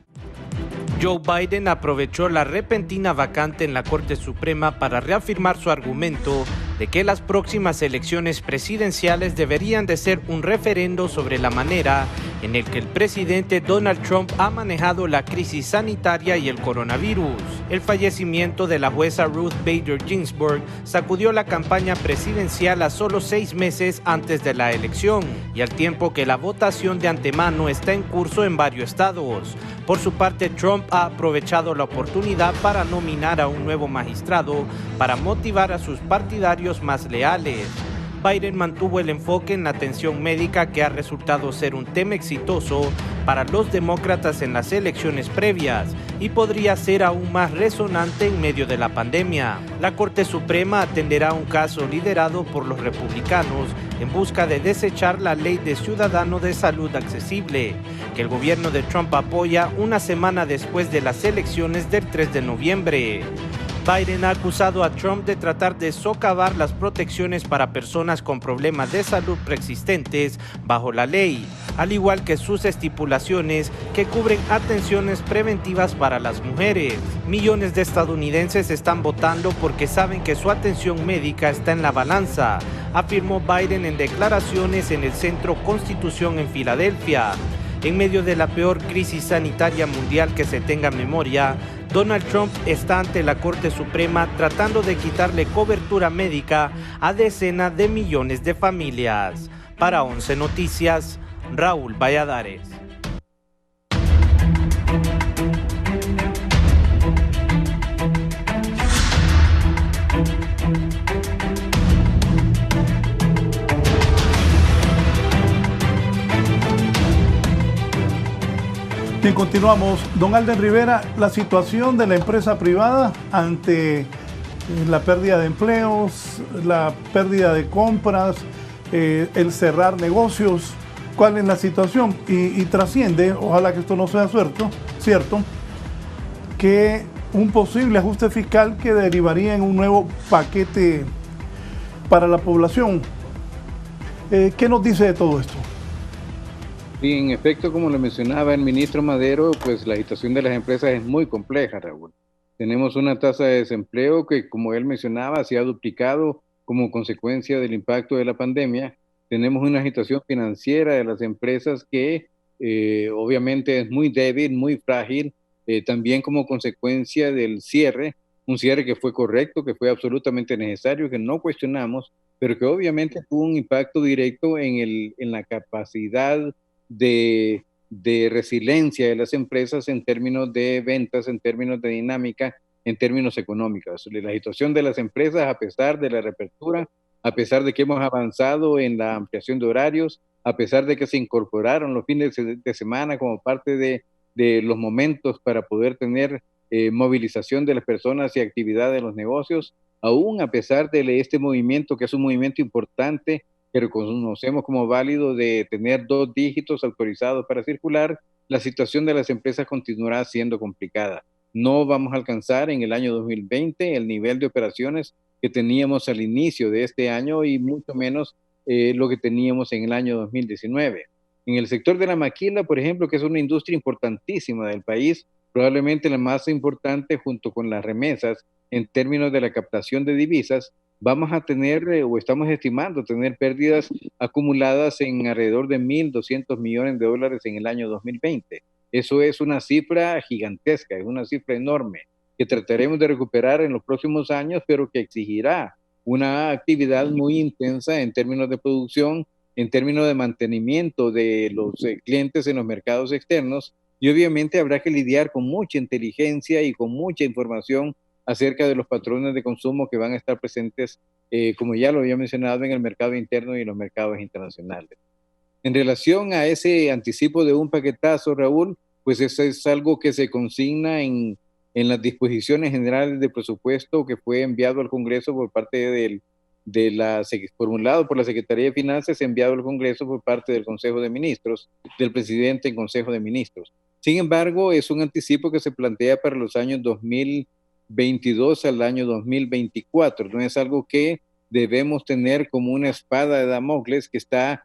Joe Biden aprovechó la repentina vacante en la Corte Suprema para reafirmar su argumento de que las próximas elecciones presidenciales deberían de ser un referendo sobre la manera en el que el presidente Donald Trump ha manejado la crisis sanitaria y el coronavirus. El fallecimiento de la jueza Ruth Bader Ginsburg sacudió la campaña presidencial a solo 6 meses antes de la elección y al tiempo que la votación de antemano está en curso en varios estados. Por su parte, Trump ha aprovechado la oportunidad para nominar a un nuevo magistrado para motivar a sus partidarios más leales. Biden mantuvo el enfoque en la atención médica, que ha resultado ser un tema exitoso para los demócratas en las elecciones previas y podría ser aún más resonante en medio de la pandemia. La Corte Suprema atenderá un caso liderado por los republicanos en busca de desechar la Ley de Ciudadano de Salud Accesible, que el gobierno de Trump apoya una semana después de las elecciones del 3 de noviembre. Biden ha acusado a Trump de tratar de socavar las protecciones para personas con problemas de salud preexistentes bajo la ley, al igual que sus estipulaciones que cubren atenciones preventivas para las mujeres. Millones de estadounidenses están votando porque saben que su atención médica está en la balanza, afirmó Biden en declaraciones en el Centro Constitución en Filadelfia. En medio de la peor crisis sanitaria mundial que se tenga memoria, Donald Trump está ante la Corte Suprema tratando de quitarle cobertura médica a decenas de millones de familias. Para 11 Noticias, Raúl Valladares. Bien, continuamos. Don Alden Rivera, la situación de la empresa privada ante la pérdida de empleos, la pérdida de compras, el cerrar negocios, ¿cuál es la situación? Y trasciende, ojalá que esto no sea cierto, que un posible ajuste fiscal que derivaría en un nuevo paquete para la población. ¿Qué nos dice de todo esto? Sí, en efecto, como lo mencionaba el ministro Madero, pues la situación de las empresas es muy compleja, Raúl. Tenemos una tasa de desempleo que, como él mencionaba, se ha duplicado como consecuencia del impacto de la pandemia. Tenemos una situación financiera de las empresas que obviamente es muy débil, muy frágil, también como consecuencia del cierre, un cierre que fue correcto, que fue absolutamente necesario, que no cuestionamos, pero que obviamente tuvo un impacto directo en la capacidad de resiliencia de las empresas en términos de ventas, en términos de dinámica, en términos económicos. La situación de las empresas, a pesar de la reapertura, a pesar de que hemos avanzado en la ampliación de horarios, a pesar de que se incorporaron los fines de semana como parte de los momentos para poder tener movilización de las personas y actividad de los negocios, aún a pesar de este movimiento, que es un movimiento importante, que reconocemos como válido, de tener 2 dígitos autorizados para circular, la situación de las empresas continuará siendo complicada. No vamos a alcanzar en el año 2020 el nivel de operaciones que teníamos al inicio de este año y mucho menos lo que teníamos en el año 2019. En el sector de la maquila, por ejemplo, que es una industria importantísima del país, probablemente la más importante junto con las remesas en términos de la captación de divisas, vamos a tener o estamos estimando tener pérdidas acumuladas en alrededor de $1.200 millones en el año 2020. Eso es una cifra gigantesca, es una cifra enorme que trataremos de recuperar en los próximos años, pero que exigirá una actividad muy intensa en términos de producción, en términos de mantenimiento de los clientes en los mercados externos, y obviamente habrá que lidiar con mucha inteligencia y con mucha información acerca de los patrones de consumo que van a estar presentes, como ya lo había mencionado, en el mercado interno y en los mercados internacionales. En relación a ese anticipo de un paquetazo, Raúl, pues eso es algo que se consigna en las disposiciones generales de presupuesto que fue enviado al Congreso por parte formulado por la Secretaría de Finanzas, enviado al Congreso por parte del Consejo de Ministros, del presidente en Consejo de Ministros. Sin embargo, es un anticipo que se plantea para los años 2022 al año 2024. No es algo que debemos tener como una espada de Damocles que está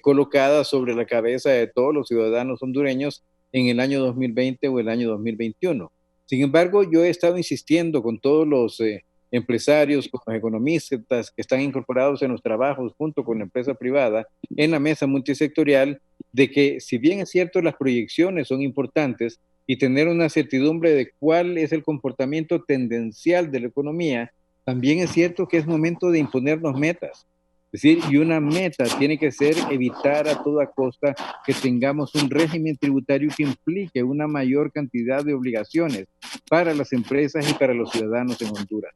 colocada sobre la cabeza de todos los ciudadanos hondureños en el año 2020 o el año 2021. Sin embargo, yo he estado insistiendo con todos los empresarios, con los economistas que están incorporados en los trabajos junto con la empresa privada en la mesa multisectorial, de que si bien es cierto las proyecciones son importantes y tener una certidumbre de cuál es el comportamiento tendencial de la economía, también es cierto que es momento de imponernos metas. Es decir, y una meta tiene que ser evitar a toda costa que tengamos un régimen tributario que implique una mayor cantidad de obligaciones para las empresas y para los ciudadanos en Honduras.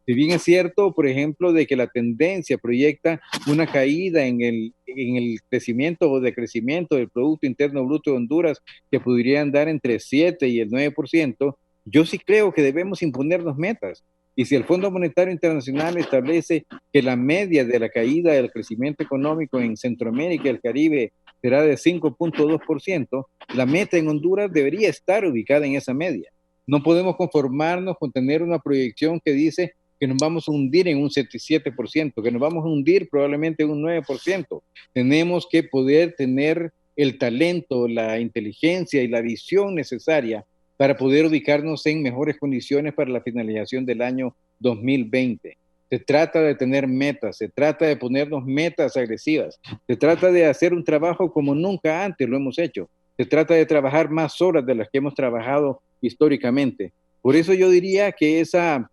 Si bien es cierto, por ejemplo, de que la tendencia proyecta una caída en el crecimiento o decrecimiento del Producto Interno Bruto de Honduras, que podría andar entre 7 y el 9%, yo sí creo que debemos imponernos metas. Y si el Fondo Monetario Internacional establece que la media de la caída del crecimiento económico en Centroamérica y el Caribe será de 5.2%, la meta en Honduras debería estar ubicada en esa media. No podemos conformarnos con tener una proyección que dice que nos vamos a hundir en un 77%, que nos vamos a hundir probablemente en un 9%. Tenemos que poder tener el talento, la inteligencia y la visión necesaria para poder ubicarnos en mejores condiciones para la finalización del año 2020. Se trata de tener metas, se trata de ponernos metas agresivas, se trata de hacer un trabajo como nunca antes lo hemos hecho, se trata de trabajar más horas de las que hemos trabajado históricamente. Por eso yo diría que esa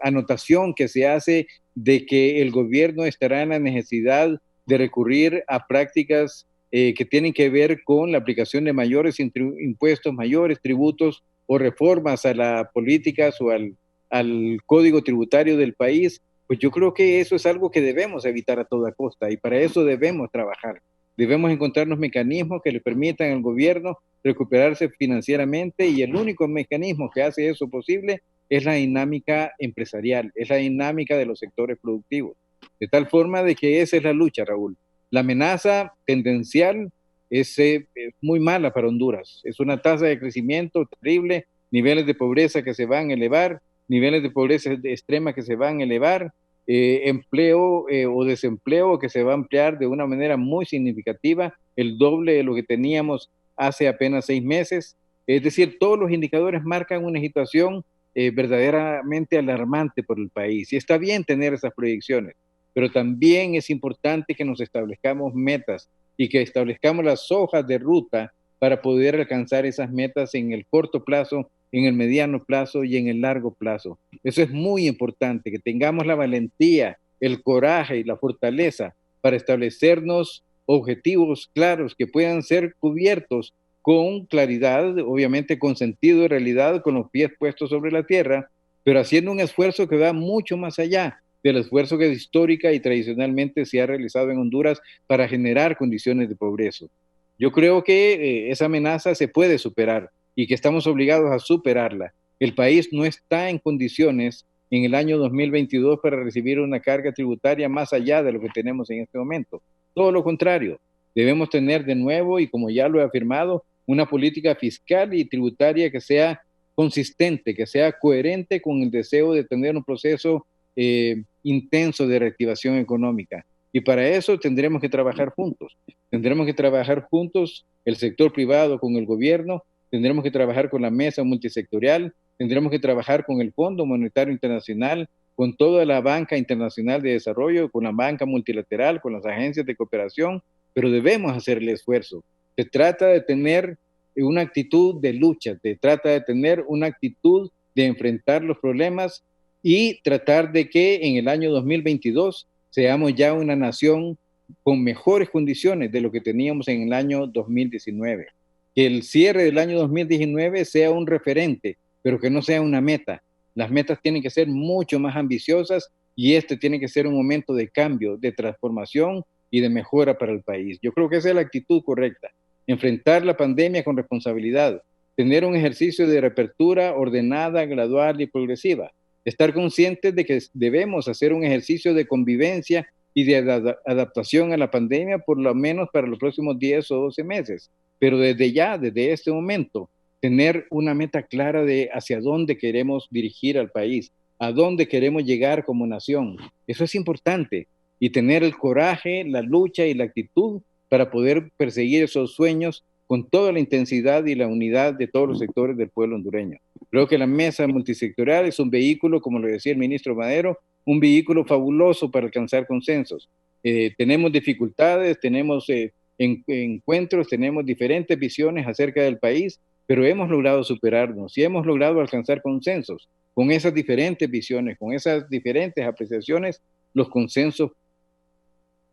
anotación que se hace de que el gobierno estará en la necesidad de recurrir a prácticas que tienen que ver con la aplicación de mayores impuestos, mayores tributos o reformas a las políticas o al código tributario del país, pues yo creo que eso es algo que debemos evitar a toda costa y para eso debemos trabajar. Debemos encontrar los mecanismos que le permitan al gobierno recuperarse financieramente y el único mecanismo que hace eso posible es la dinámica empresarial, es la dinámica de los sectores productivos. De tal forma de que esa es la lucha, Raúl. La amenaza tendencial es muy mala para Honduras. Es una tasa de crecimiento terrible, niveles de pobreza que se van a elevar, niveles de pobreza extrema que se van a elevar, empleo o desempleo que se va a ampliar de una manera muy significativa, el doble de lo que teníamos hace apenas 6 meses. Es decir, todos los indicadores marcan una situación verdaderamente alarmante por el país. Y está bien tener esas proyecciones, pero también es importante que nos establezcamos metas y que establezcamos las hojas de ruta para poder alcanzar esas metas en el corto plazo, en el mediano plazo y en el largo plazo. Eso es muy importante, que tengamos la valentía, el coraje y la fortaleza para establecernos objetivos claros que puedan ser cubiertos con claridad, obviamente con sentido de realidad, con los pies puestos sobre la tierra, pero haciendo un esfuerzo que va mucho más allá del esfuerzo que histórica y tradicionalmente se ha realizado en Honduras para generar condiciones de pobreza. Yo creo que esa amenaza se puede superar y que estamos obligados a superarla. El país no está en condiciones en el año 2022 para recibir una carga tributaria más allá de lo que tenemos en este momento. Todo lo contrario, debemos tener de nuevo, y como ya lo he afirmado, una política fiscal y tributaria que sea consistente, que sea coherente con el deseo de tener un proceso intenso de reactivación económica. Y para eso tendremos que trabajar juntos. Tendremos que trabajar juntos el sector privado con el gobierno, tendremos que trabajar con la mesa multisectorial, tendremos que trabajar con el Fondo Monetario Internacional, con toda la banca internacional de desarrollo, con la banca multilateral, con las agencias de cooperación, pero debemos hacer el esfuerzo. Se trata de tener una actitud de lucha, se trata de tener una actitud de enfrentar los problemas y tratar de que en el año 2022 seamos ya una nación con mejores condiciones de lo que teníamos en el año 2019. Que el cierre del año 2019 sea un referente, pero que no sea una meta. Las metas tienen que ser mucho más ambiciosas y este tiene que ser un momento de cambio, de transformación y de mejora para el país. Yo creo que esa es la actitud correcta. Enfrentar la pandemia con responsabilidad, tener un ejercicio de reapertura ordenada, gradual y progresiva. Estar conscientes de que debemos hacer un ejercicio de convivencia y de adaptación a la pandemia por lo menos para los próximos 10 o 12 meses. Pero desde ya, desde este momento, tener una meta clara de hacia dónde queremos dirigir al país, a dónde queremos llegar como nación. Eso es importante. Y tener el coraje, la lucha y la actitud para poder perseguir esos sueños con toda la intensidad y la unidad de todos los sectores del pueblo hondureño. Creo que la mesa multisectorial es un vehículo, como lo decía el ministro Madero, un vehículo fabuloso para alcanzar consensos. Tenemos dificultades, tenemos encuentros, tenemos diferentes visiones acerca del país, pero hemos logrado superarnos y hemos logrado alcanzar consensos. Con esas diferentes visiones, con esas diferentes apreciaciones, los consensos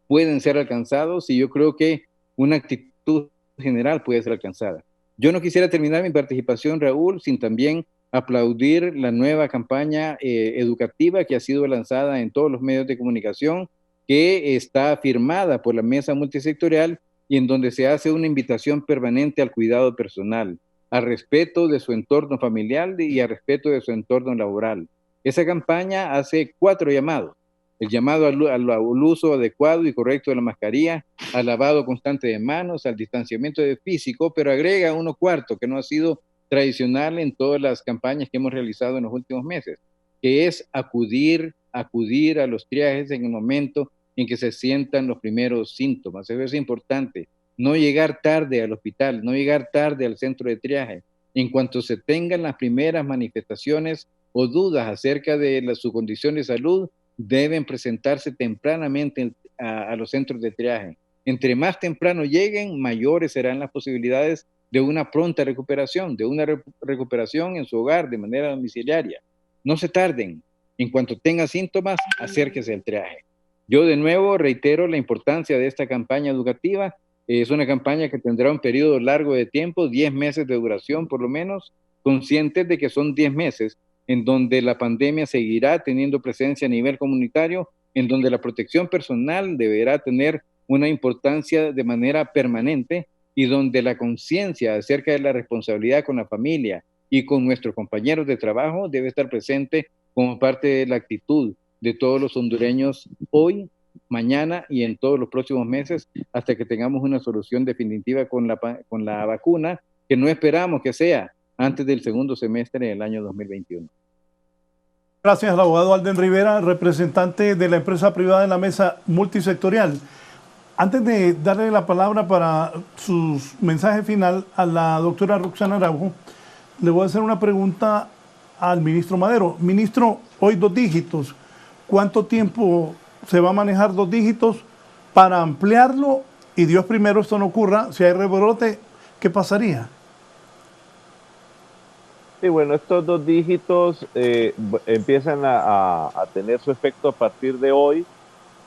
pueden ser alcanzados y yo creo que una actitud general puede ser alcanzada. Yo no quisiera terminar mi participación, Raúl, sin también aplaudir la nueva campaña educativa que ha sido lanzada en todos los medios de comunicación, que está firmada por la mesa multisectorial y en donde se hace una invitación permanente al cuidado personal, al respeto de su entorno familiar y al respeto de su entorno laboral. Esa campaña hace 4 llamados. El llamado al uso adecuado y correcto de la mascarilla, al lavado constante de manos, al distanciamiento físico, pero agrega uno cuarto que no ha sido tradicional en todas las campañas que hemos realizado en los últimos meses, que es acudir a los triajes en el momento en que se sientan los primeros síntomas. Eso es importante. No llegar tarde al hospital, no llegar tarde al centro de triaje. En cuanto se tengan las primeras manifestaciones o dudas acerca de su condición de salud, deben presentarse tempranamente a los centros de triaje. Entre más temprano lleguen, mayores serán las posibilidades de una pronta recuperación, de una recuperación en su hogar de manera domiciliaria. No se tarden. En cuanto tengan síntomas, acérquese al triaje. Yo de nuevo reitero la importancia de esta campaña educativa. Es una campaña que tendrá un periodo largo de tiempo, 10 meses de duración por lo menos, conscientes de que son 10 meses en donde la pandemia seguirá teniendo presencia a nivel comunitario, en donde la protección personal deberá tener una importancia de manera permanente y donde la conciencia acerca de la responsabilidad con la familia y con nuestros compañeros de trabajo debe estar presente como parte de la actitud de todos los hondureños hoy, mañana y en todos los próximos meses hasta que tengamos una solución definitiva con la vacuna, que no esperamos que sea antes del segundo semestre del año 2021. Gracias al abogado Alden Rivera, representante de la empresa privada en la mesa multisectorial. Antes de darle la palabra para su mensaje final a la doctora Roxana Araujo, le voy a hacer una pregunta al ministro Madero. Ministro, hoy 2 dígitos. ¿Cuánto tiempo se va a manejar 2 dígitos para ampliarlo? Y Dios primero esto no ocurra, si hay rebrote, ¿qué pasaría? Sí, bueno, estos 2 dígitos empiezan a tener su efecto a partir de hoy.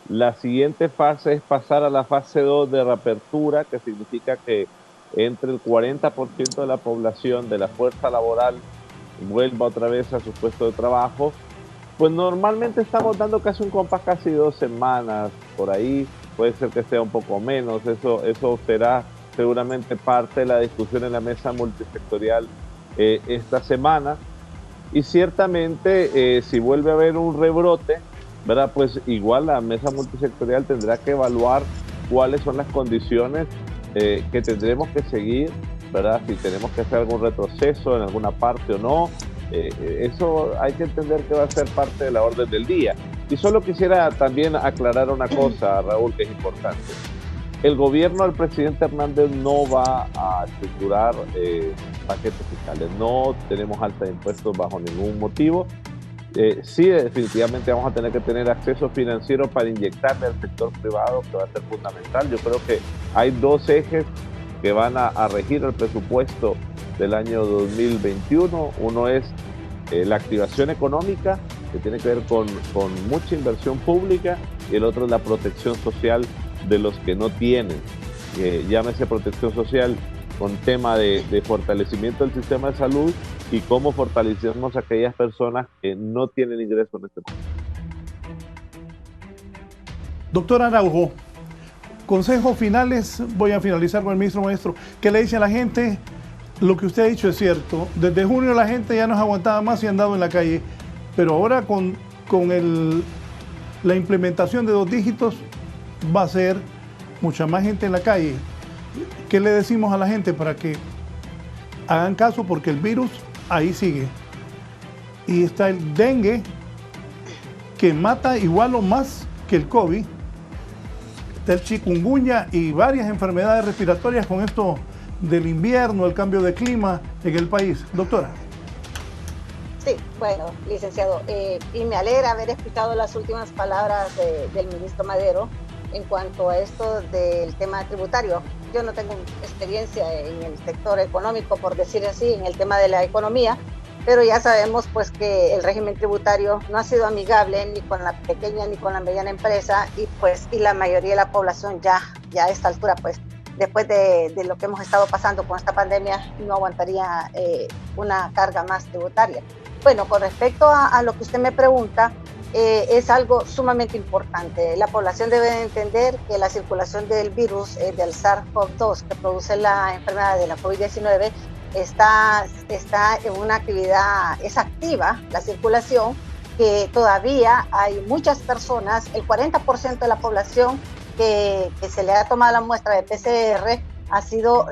La siguiente fase es pasar a la fase 2 de reapertura, que significa que entre el 40% de la población de la fuerza laboral vuelva otra vez a su puesto de trabajo. Pues normalmente estamos dando casi un compás, casi 2 semanas por ahí. Puede ser que sea un poco menos. Eso será seguramente parte de la discusión en la mesa multisectorial esta semana. Y ciertamente si vuelve a haber un rebrote, ¿verdad? Pues igual la mesa multisectorial tendrá que evaluar cuáles son las condiciones que tendremos que seguir, ¿verdad? Si tenemos que hacer algún retroceso en alguna parte o no. Eso hay que entender que va a ser parte de la orden del día. Y solo quisiera también aclarar una cosa, Raúl, que es importante. El gobierno del presidente Hernández no va a estructurar paquetes fiscales. No tenemos alta de impuestos bajo ningún motivo. Sí, definitivamente vamos a tener que tener acceso financiero para inyectarle al sector privado, que va a ser fundamental. Yo creo que hay 2 ejes que van a regir el presupuesto del año 2021. Uno es la activación económica, que tiene que ver con mucha inversión pública, y el otro es la protección social de los que no tienen. Llámese protección social con tema de fortalecimiento del sistema de salud y cómo fortalecemos a aquellas personas que no tienen ingresos en este momento. Doctor Araujo, consejos finales. Voy a finalizar con el ministro Maestro. ¿Qué le dice a la gente? Lo que usted ha dicho es cierto. Desde junio la gente ya no se aguantaba más y ha andado en la calle. Pero ahora con la implementación de 2 dígitos va a ser mucha más gente en la calle. ¿Qué le decimos a la gente para que hagan caso? Porque el virus ahí sigue. Y está el dengue, que mata igual o más que el COVID. Está el chikungunya y varias enfermedades respiratorias con esto del invierno, el cambio de clima en el país. Doctora. Bueno, licenciado, y me alegra haber escuchado las últimas palabras del ministro Madero en cuanto a esto del tema tributario. Yo no tengo experiencia en el sector económico, por decir así, en el tema de la economía, pero ya sabemos pues que el régimen tributario no ha sido amigable ni con la pequeña ni con la mediana empresa y la mayoría de la población ya a esta altura pues después de lo que hemos estado pasando con esta pandemia no aguantaría una carga más tributaria. Bueno, con respecto a lo que usted me pregunta, es algo sumamente importante. La población debe entender que la circulación del virus del SARS-CoV-2 que produce la enfermedad de la COVID-19 está en una actividad, es activa la circulación, que todavía hay muchas personas, el 40% de la población que se le ha tomado la muestra de PCR ha sido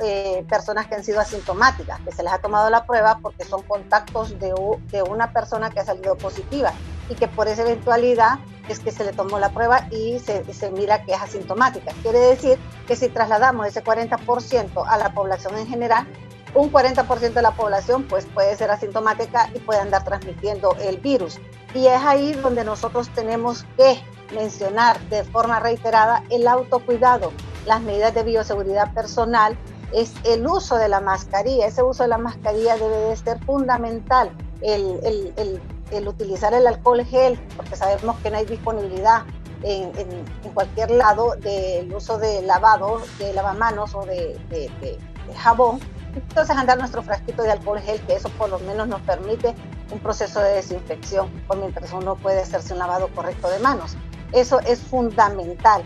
personas que han sido asintomáticas, que se les ha tomado la prueba porque son contactos de una persona que ha salido positiva y que por esa eventualidad es que se le tomó la prueba y se mira que es asintomática. Quiere decir que si trasladamos ese 40% a la población en general, un 40% de la población pues puede ser asintomática y puede andar transmitiendo el virus. Y es ahí donde nosotros tenemos que mencionar de forma reiterada el autocuidado, las medidas de bioseguridad personal, es el uso de la mascarilla. Ese uso de la mascarilla debe de ser fundamental, el utilizar el alcohol gel, porque sabemos que no hay disponibilidad en cualquier lado del uso de lavado, de lavamanos o de jabón. Entonces andar nuestro frasquito de alcohol gel, que eso por lo menos nos permite un proceso de desinfección, pues mientras uno puede hacerse un lavado correcto de manos. Eso es fundamental.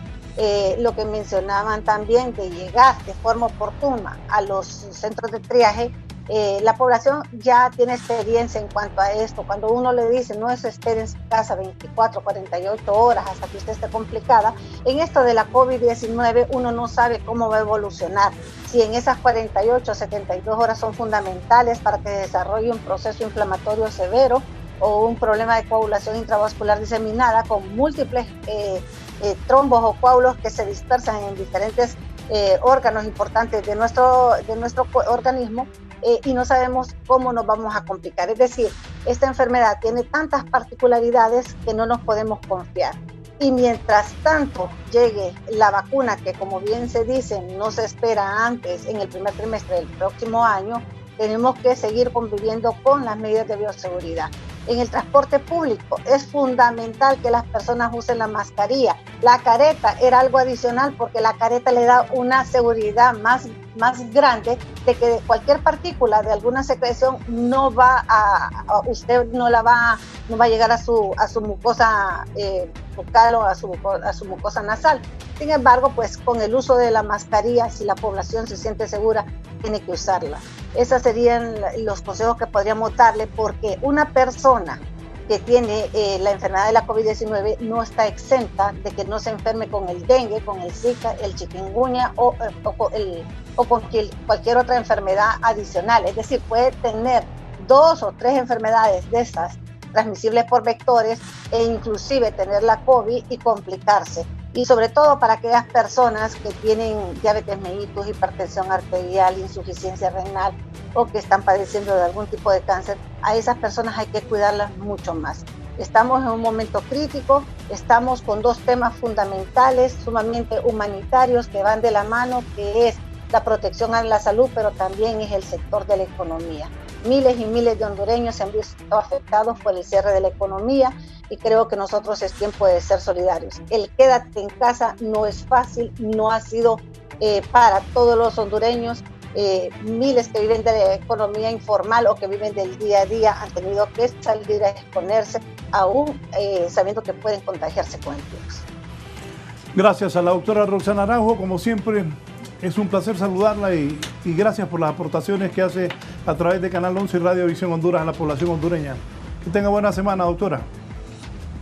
Lo que mencionaban también de llegar de forma oportuna a los centros de triaje, la población ya tiene experiencia en cuanto a esto. Cuando uno le dice no se espere en su casa 24, 48 horas hasta que usted esté complicada, en esto de la COVID-19 uno no sabe cómo va a evolucionar. Si en esas 48 o 72 horas son fundamentales para que se desarrolle un proceso inflamatorio severo o un problema de coagulación intravascular diseminada con múltiples trombos o coágulos que se dispersan en diferentes órganos importantes de nuestro organismo, y no sabemos cómo nos vamos a complicar. Es decir, esta enfermedad tiene tantas particularidades que no nos podemos confiar. Y mientras tanto llegue la vacuna, que como bien se dice, no se espera antes en el primer trimestre del próximo año, tenemos que seguir conviviendo con las medidas de bioseguridad. En el transporte público es fundamental que las personas usen la mascarilla. La careta era algo adicional porque la careta le da una seguridad más grande de que cualquier partícula de alguna secreción no va a llegar a su mucosa bucal o a su mucosa nasal. Sin embargo, pues con el uso de la mascarilla, si la población se siente segura, tiene que usarla. Esos serían los consejos que podríamos darle, porque una persona que tiene la enfermedad de la COVID-19 no está exenta de que no se enferme con el dengue, con el Zika, el chikungunya o con cualquier otra enfermedad adicional. Es decir, puede tener 2 o 3 enfermedades de estas transmisibles por vectores e inclusive tener la COVID y complicarse. Y sobre todo para aquellas personas que tienen diabetes mellitus, hipertensión arterial, insuficiencia renal o que están padeciendo de algún tipo de cáncer, a esas personas hay que cuidarlas mucho más. Estamos en un momento crítico, estamos con 2 temas fundamentales, sumamente humanitarios, que van de la mano, que es la protección a la salud, pero también es el sector de la economía. Miles y miles de hondureños se han visto afectados por el cierre de la economía y creo que nosotros es tiempo de ser solidarios. El quédate en casa no es fácil, no ha sido para todos los hondureños. Miles que viven de la economía informal o que viven del día a día han tenido que salir a exponerse, aún sabiendo que pueden contagiarse con el virus. Gracias a la doctora Roxana Araujo, como siempre. Es un placer saludarla y gracias por las aportaciones que hace a través de Canal 11 y Radio Visión Honduras a la población hondureña. Que tenga buena semana, doctora.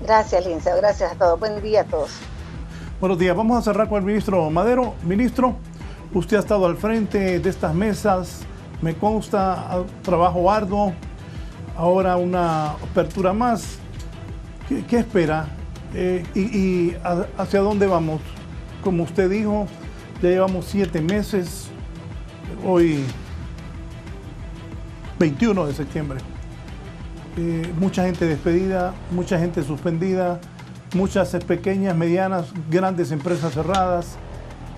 Gracias, licenciado. Gracias a todos. Buen día a todos. Buenos días. Vamos a cerrar con el ministro Madero. Ministro, usted ha estado al frente de estas mesas. Me consta trabajo arduo. Ahora una apertura más. ¿Qué espera? ¿Y hacia dónde vamos? Como usted dijo, ya llevamos 7 meses, hoy 21 de septiembre. mucha gente despedida, mucha gente suspendida, muchas pequeñas, medianas, grandes empresas cerradas,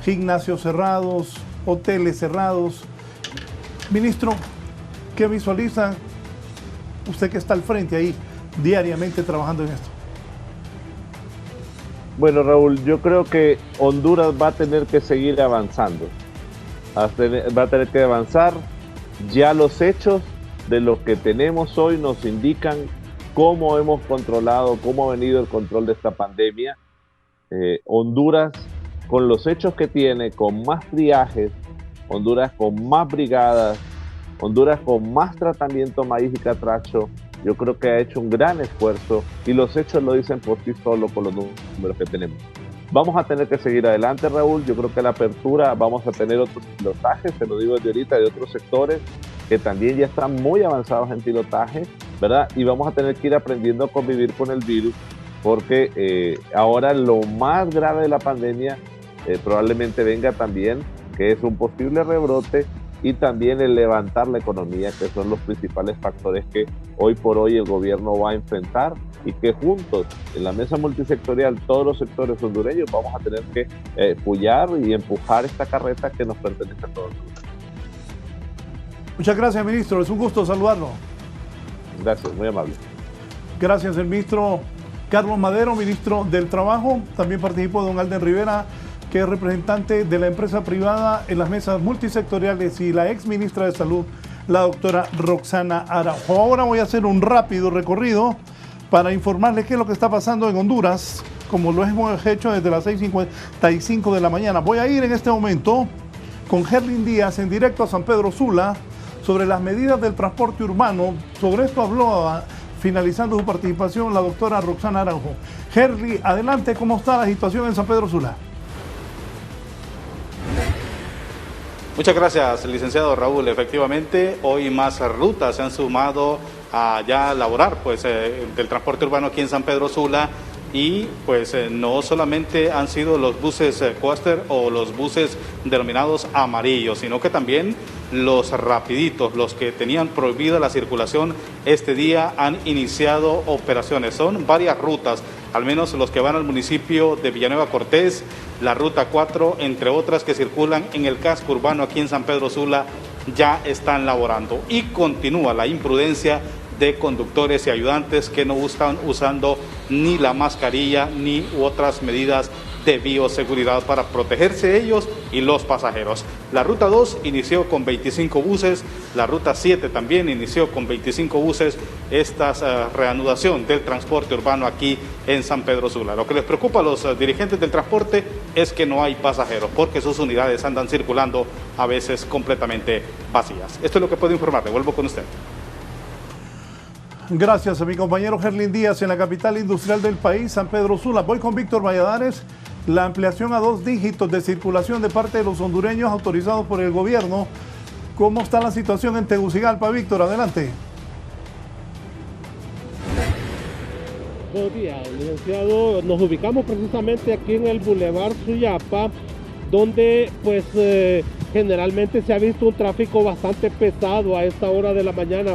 gimnasios cerrados, hoteles cerrados. Ministro, ¿qué visualiza usted que está al frente ahí diariamente trabajando en esto? Bueno, Raúl, yo creo que Honduras va a tener que seguir avanzando. Va a tener que avanzar. Ya los hechos de lo que tenemos hoy nos indican cómo hemos controlado, cómo ha venido el control de esta pandemia. Honduras, con los hechos que tiene, con más triajes, Honduras con más brigadas, Honduras con más tratamiento maíz y catracho, yo creo que ha hecho un gran esfuerzo y los hechos lo dicen por sí solo con los números que tenemos. Vamos a tener que seguir adelante, Raúl. Yo creo que la apertura vamos a tener otros pilotajes, te lo digo desde ahorita, de otros sectores que también ya están muy avanzados en pilotaje, ¿verdad? Y vamos a tener que ir aprendiendo a convivir con el virus porque ahora lo más grave de la pandemia probablemente venga también, que es un posible rebrote y también el levantar la economía, que son los principales factores que hoy por hoy el gobierno va a enfrentar y que juntos en la mesa multisectorial, todos los sectores hondureños vamos a tener que apoyar y empujar esta carreta que nos pertenece a todos. Muchas gracias, ministro. Es un gusto saludarlo. Gracias, muy amable. Gracias, el ministro Carlos Madero, ministro del Trabajo. También participó don Alden Rivera, que es representante de la empresa privada en las mesas multisectoriales, y la ex ministra de Salud, la doctora Roxana Araujo. Ahora voy a hacer un rápido recorrido para informarles qué es lo que está pasando en Honduras, como lo hemos hecho desde las 6:55 de la mañana. Voy a ir en este momento con Herlin Díaz en directo a San Pedro Sula sobre las medidas del transporte urbano. Sobre esto habló, finalizando su participación, la doctora Roxana Araujo. Herlin, adelante, ¿cómo está la situación en San Pedro Sula? Muchas gracias, licenciado Raúl. Efectivamente, hoy más rutas se han sumado a ya laborar del transporte urbano aquí en San Pedro Sula, y no solamente han sido los buses coaster o los buses denominados amarillos, sino que también los rapiditos, los que tenían prohibida la circulación este día, han iniciado operaciones. Son varias rutas, al menos los que van al municipio de Villanueva Cortés, la ruta 4, entre otras que circulan en el casco urbano aquí en San Pedro Sula, ya están laborando. Y continúa la imprudencia de conductores y ayudantes que no están usando ni la mascarilla ni otras medidas de bioseguridad para protegerse ellos y los pasajeros. La ruta 2 inició con 25 buses, la ruta 7 también inició con 25 buses, esta reanudación del transporte urbano aquí en San Pedro Sula. Lo que les preocupa a los dirigentes del transporte es que no hay pasajeros, porque sus unidades andan circulando a veces completamente vacías. Esto es lo que puedo informarle. Vuelvo con usted. Gracias a mi compañero Herlin Díaz en la capital industrial del país, San Pedro Sula. Voy con Víctor Valladares. La ampliación a 2 dígitos de circulación de parte de los hondureños autorizados por el gobierno. ¿Cómo está la situación en Tegucigalpa, Víctor? Adelante. Buenos días, licenciado. Nos ubicamos precisamente aquí en el Boulevard Suyapa, donde generalmente se ha visto un tráfico bastante pesado a esta hora de la mañana,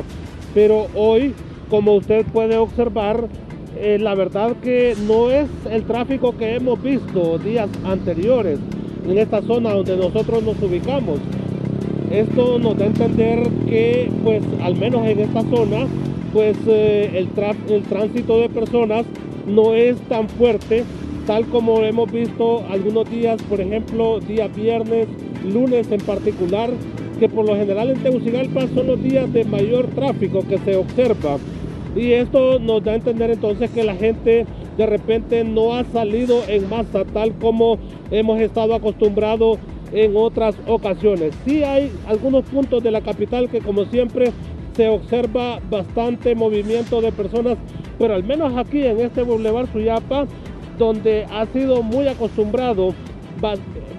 pero hoy, como usted puede observar, la verdad que no es el tráfico que hemos visto días anteriores en esta zona donde nosotros nos ubicamos. Esto nos da a entender que, al menos en esta zona, el tránsito de personas no es tan fuerte, tal como hemos visto algunos días, por ejemplo, día viernes, lunes en particular, que por lo general en Tegucigalpa son los días de mayor tráfico que se observa. Y esto nos da a entender entonces que la gente de repente no ha salido en masa, tal como hemos estado acostumbrados en otras ocasiones. Sí hay algunos puntos de la capital que, como siempre, se observa bastante movimiento de personas, pero al menos aquí en este Boulevard Suyapa, donde ha sido muy acostumbrado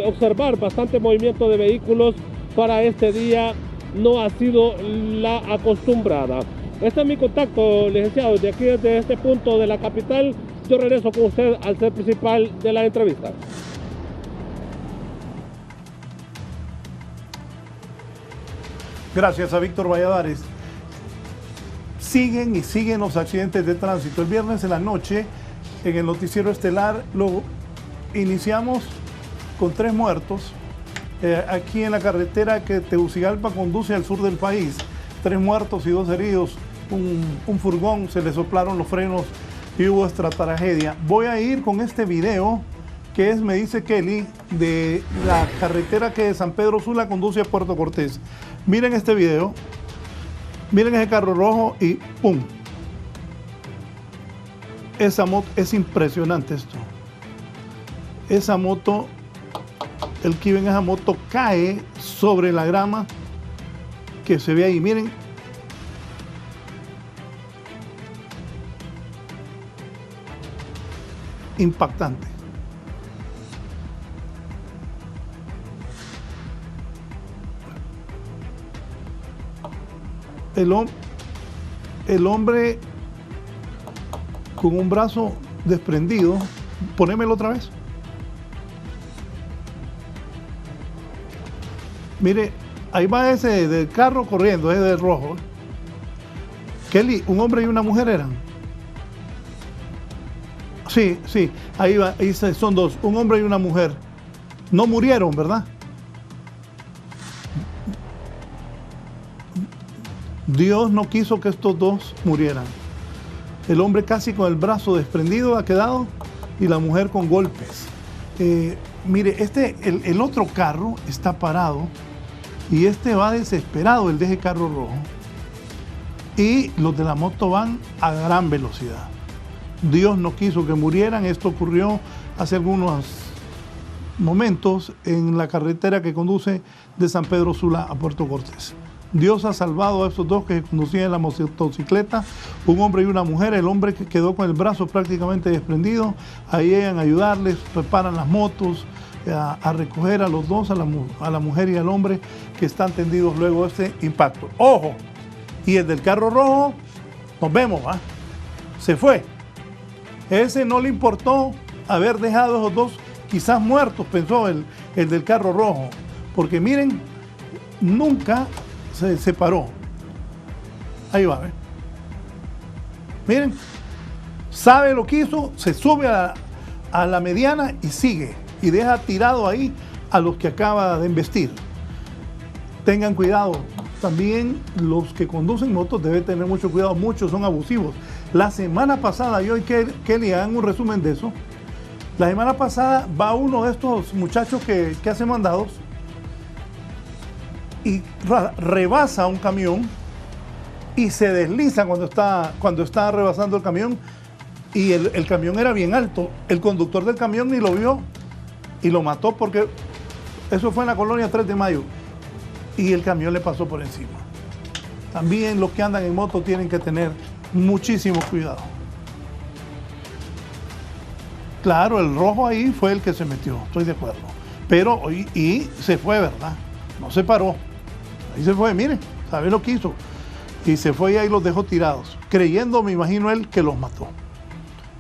observar bastante movimiento de vehículos, para este día no ha sido la acostumbrada. Este es mi contacto, licenciado, desde aquí, desde este punto de la capital. Yo regreso con usted al set principal de la entrevista. Gracias a Víctor Valladares. siguen los accidentes de tránsito. El viernes en la noche, en el noticiero estelar, lo iniciamos con 3 muertos. Aquí en la carretera que Tegucigalpa conduce al sur del país, 3 muertos y 2 heridos. Un furgón, se le soplaron los frenos y hubo esta tragedia. Voy a ir con este video que es, me dice Kelly, de la carretera que de San Pedro Sula conduce a Puerto Cortés. Miren este video, miren ese carro rojo y ¡pum! Esa moto, es impresionante esto. Esa moto, el que iba en esa moto cae sobre la grama que se ve ahí, miren. Impactante. El hombre con un brazo desprendido, ponémelo otra vez. Mire, ahí va ese del carro corriendo, ese del rojo. Kelly, un hombre y una mujer eran. Sí, ahí va, ahí son 2, un hombre y una mujer. No murieron, ¿verdad? Dios no quiso que estos 2 murieran. El hombre casi con el brazo desprendido ha quedado y la mujer con golpes. Mire, el otro carro está parado y va desesperado, el de ese carro rojo. Y los de la moto van a gran velocidad. Dios no quiso que murieran. Esto ocurrió hace algunos momentos en la carretera que conduce de San Pedro Sula a Puerto Cortés. Dios ha salvado a estos 2 que conducían en la motocicleta, un hombre y una mujer. El hombre que quedó con el brazo prácticamente desprendido, ahí llegan a ayudarles, preparan las motos, a recoger a los 2, a la mujer y al hombre que están tendidos luego de este impacto. ¡Ojo! Y el del carro rojo, nos vemos, ¿va? Se fue. Ese no le importó haber dejado a esos 2 quizás muertos, pensó el del carro rojo. Porque miren, nunca se separó. Ahí va, ¿eh? Miren, sabe lo que hizo, se sube a la mediana y sigue. Y deja tirado ahí a los que acaba de embestir. Tengan cuidado. También los que conducen motos deben tener mucho cuidado. Muchos son abusivos. La semana pasada, yo y Kelly hagan un resumen de eso. La semana pasada va uno de estos muchachos que hace mandados y rebasa un camión y se desliza cuando está rebasando el camión, y el camión era bien alto. El conductor del camión ni lo vio y lo mató, porque eso fue en la colonia 3 de Mayo y el camión le pasó por encima. También los que andan en moto tienen que tener muchísimo cuidado. Claro, el rojo ahí fue el que se metió, estoy de acuerdo, pero y se fue, ¿verdad? No se paró. Ahí se fue, mire, ¿sabe lo que hizo? Y se fue y ahí los dejó tirados, creyendo, me imagino él, que los mató.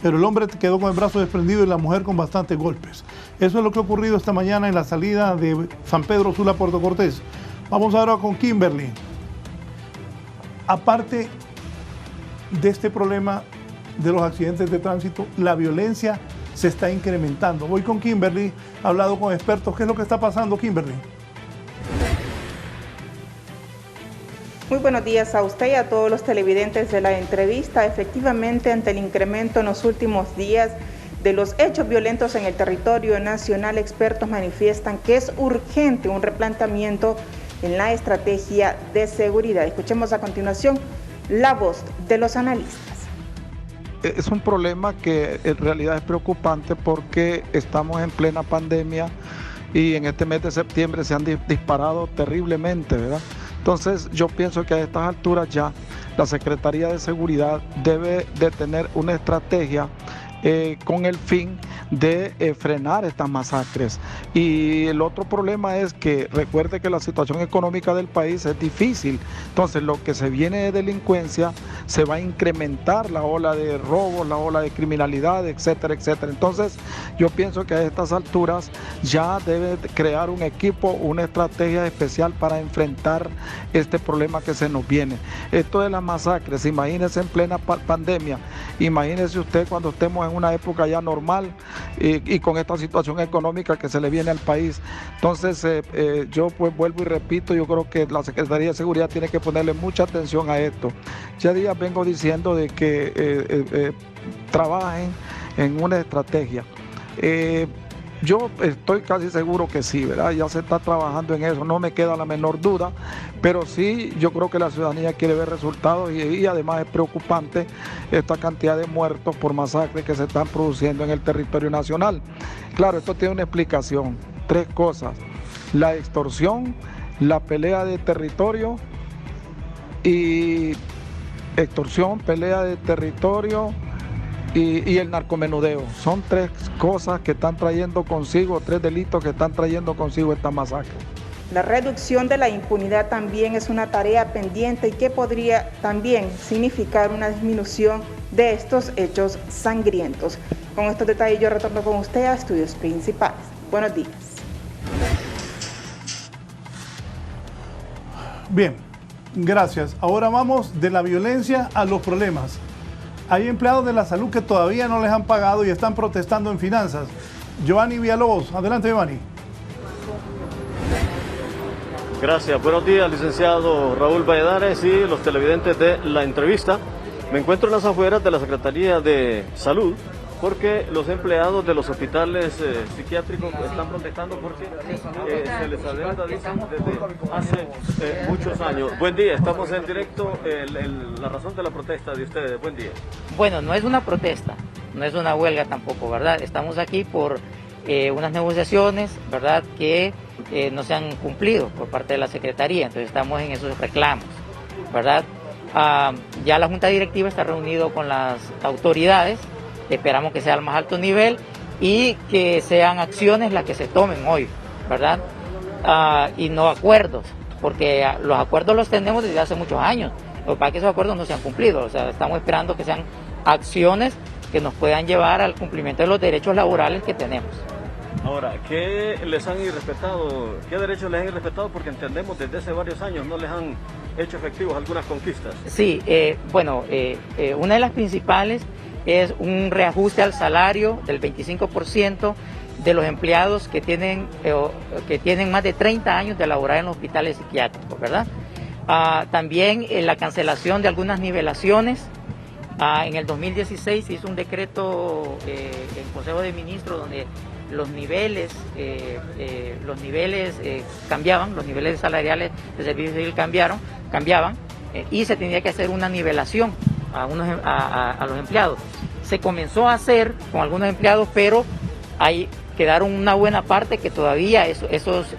Pero el hombre quedó con el brazo desprendido y la mujer con bastantes golpes. Eso es lo que ha ocurrido esta mañana en la salida de San Pedro Sula, Puerto Cortés. Vamos ahora con Kimberly. Aparte de este problema de los accidentes de tránsito, la violencia se está incrementando. Voy con Kimberly, he hablado con expertos. ¿Qué es lo que está pasando, Kimberly? Muy buenos días a usted y a todos los televidentes de la entrevista. Efectivamente, ante el incremento en los últimos días de los hechos violentos en el territorio nacional, expertos manifiestan que es urgente un replanteamiento en la estrategia de seguridad. Escuchemos a continuación la voz de los analistas. Es un problema que en realidad es preocupante porque estamos en plena pandemia y en este mes de septiembre se han disparado terriblemente, ¿verdad? Entonces yo pienso que a estas alturas ya la Secretaría de Seguridad debe de tener una estrategia con el fin de frenar estas masacres. Y el otro problema es que recuerde que la situación económica del país es difícil, entonces lo que se viene de delincuencia se va a incrementar la ola de robos, la ola de criminalidad, etcétera, etcétera. Entonces yo pienso que a estas alturas ya debe crear un equipo, una estrategia especial para enfrentar este problema que se nos viene. Esto de las masacres, imagínese en plena pandemia, imagínese usted cuando estemos en una época ya normal y con esta situación económica que se le viene al país. Entonces yo pues vuelvo y repito, yo creo que la Secretaría de Seguridad tiene que ponerle mucha atención a esto. Ya días vengo diciendo de que trabajen en una estrategia. Yo estoy casi seguro que sí, ¿verdad? Ya se está trabajando en eso, no me queda la menor duda, pero sí yo creo que la ciudadanía quiere ver resultados y además es preocupante esta cantidad de muertos por masacres que se están produciendo en el territorio nacional. Claro, esto tiene una explicación, 3 cosas: la extorsión, la pelea de territorio y extorsión, pelea de territorio y el narcomenudeo. Son 3 cosas que están trayendo consigo, 3 delitos que están trayendo consigo esta masacre. La reducción de la impunidad también es una tarea pendiente y que podría también significar una disminución de estos hechos sangrientos. Con estos detalles yo retorno con usted a Estudios Principales. Buenos días. Bien, gracias. Ahora vamos de la violencia a los problemas. Hay empleados de la salud que todavía no les han pagado y están protestando en finanzas. Giovanni Villalobos, adelante Giovanni. Gracias, buenos días licenciado Raúl Valladares y los televidentes de la entrevista. Me encuentro en las afueras de la Secretaría de Salud porque los empleados de los hospitales psiquiátricos están protestando porque se les adeuda, dicen, desde hace muchos años. Buen día, estamos en directo. La razón de la protesta de ustedes, buen día. Bueno, no es una protesta, no es una huelga tampoco, ¿verdad? Estamos aquí por unas negociaciones, ¿verdad?, que no se han cumplido por parte de la Secretaría, entonces estamos en esos reclamos, ¿verdad? Ya la Junta Directiva está reunido con las autoridades, esperamos que sea al más alto nivel y que sean acciones las que se tomen hoy, ¿verdad? Y no acuerdos, porque los acuerdos los tenemos desde hace muchos años, lo que pasa es que esos acuerdos no se han cumplido, o sea, estamos esperando que sean acciones que nos puedan llevar al cumplimiento de los derechos laborales que tenemos. Ahora, ¿qué les han irrespetado? ¿Qué derechos les han irrespetado? Porque entendemos desde hace varios años no les han hecho efectivos algunas conquistas. Sí, una de las principales es un reajuste al salario del 25% de los empleados que tienen más de 30 años de laborar en los hospitales psiquiátricos, ¿verdad? También la cancelación de algunas nivelaciones. En el 2016 se hizo un decreto en Consejo de Ministros donde los niveles cambiaban, los niveles salariales de servicio civil cambiaban y se tenía que hacer una nivelación a los empleados. Se comenzó a hacer con algunos empleados, pero ahí quedaron una buena parte que todavía esos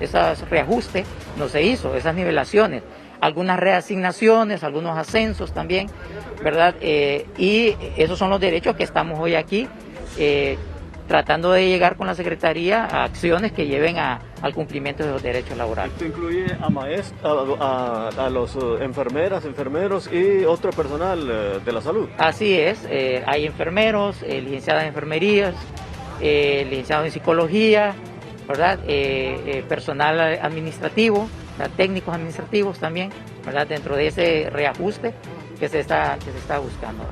reajustes no se hizo, esas nivelaciones. Algunas reasignaciones, algunos ascensos también, ¿verdad? Y esos son los derechos que estamos hoy aquí tratando de llegar con la Secretaría a acciones que lleven al cumplimiento de los derechos laborales. Esto incluye a los enfermeras, enfermeros y otro personal de la salud. Así es, hay enfermeros, licenciadas en enfermerías, licenciados en psicología, ¿verdad? Personal administrativo, técnicos administrativos también, ¿verdad? Dentro de ese reajuste que se está buscando.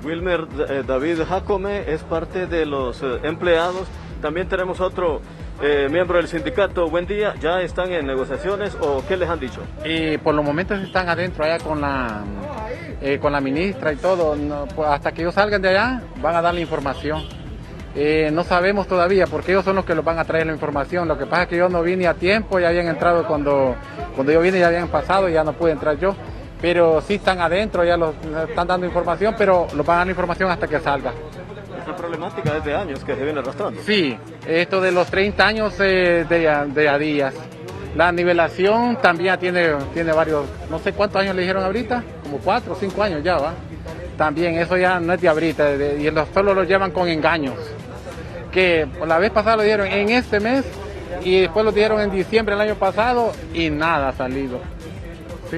Wilmer David Jacome es parte de los empleados. También tenemos otro miembro del sindicato. Buen día, ¿ya están en negociaciones o qué les han dicho? Por los momentos están adentro allá con la ministra y todo. No, pues hasta que ellos salgan de allá van a dar la información. No sabemos todavía porque ellos son los que los van a traer la información. Lo que pasa es que yo no vine a tiempo, ya habían entrado cuando yo vine, ya habían pasado y ya no pude entrar yo. Pero sí están adentro, ya los están dando información, pero los van a dar la información hasta que salga. Esta problemática es de años que se viene arrastrando. Sí, esto de los 30 años de a días. La nivelación también tiene varios, no sé cuántos años le dijeron ahorita, como 4 o 5 años ya va. También eso ya no es de ahorita, y solo lo llevan con engaños. Que la vez pasada lo dieron en este mes y después lo dieron en diciembre del año pasado y nada ha salido. ¿Sí?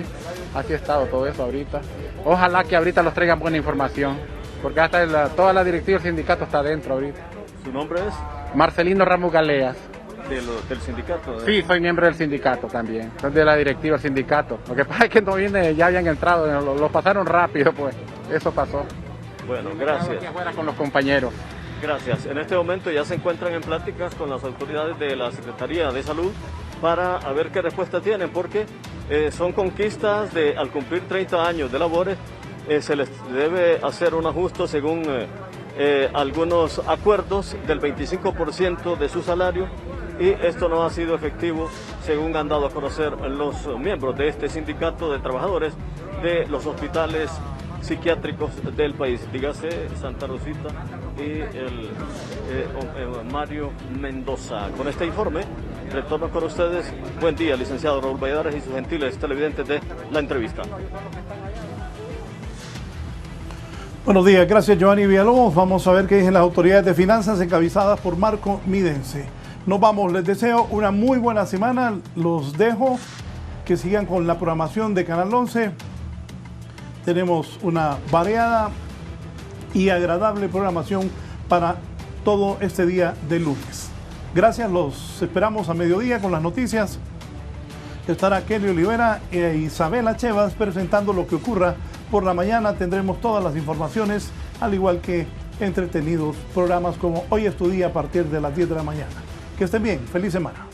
Así ha estado todo eso ahorita. Ojalá que ahorita los traigan buena información, porque hasta toda la directiva del sindicato está adentro ahorita. ¿Su nombre es? Marcelino Ramos Galeas. ¿Del sindicato? Sí, soy miembro del sindicato también, soy de la directiva del sindicato. Lo que pasa es que no viene, ya habían entrado, lo pasaron rápido, pues, eso pasó. Bueno, gracias. Afuera con los compañeros. Gracias. En este momento ya se encuentran en pláticas con las autoridades de la Secretaría de Salud para ver qué respuesta tienen, porque son conquistas de, al cumplir 30 años de labores, se les debe hacer un ajuste según algunos acuerdos del 25% de su salario, y esto no ha sido efectivo según han dado a conocer los miembros de este sindicato de trabajadores de los hospitales psiquiátricos del país, dígase Santa Rosita y el Mario Mendoza. Con este informe retorno con ustedes. Buen día, licenciado Raúl Valladares y sus gentiles televidentes de La Entrevista. Buenos días, gracias Giovanni Villalobos. Vamos a ver qué dicen las autoridades de finanzas encabezadas por Marco Midense. Nos vamos, les deseo una muy buena semana, los dejo, que sigan con la programación de Canal 11. Tenemos una variada y agradable programación para todo este día de lunes. Gracias, los esperamos a mediodía con las noticias. Estará Kelly Olivera e Isabela Chevas presentando lo que ocurra. Por la mañana tendremos todas las informaciones, al igual que entretenidos programas como Hoy es tu día a partir de las 10 de la mañana. Que estén bien, feliz semana.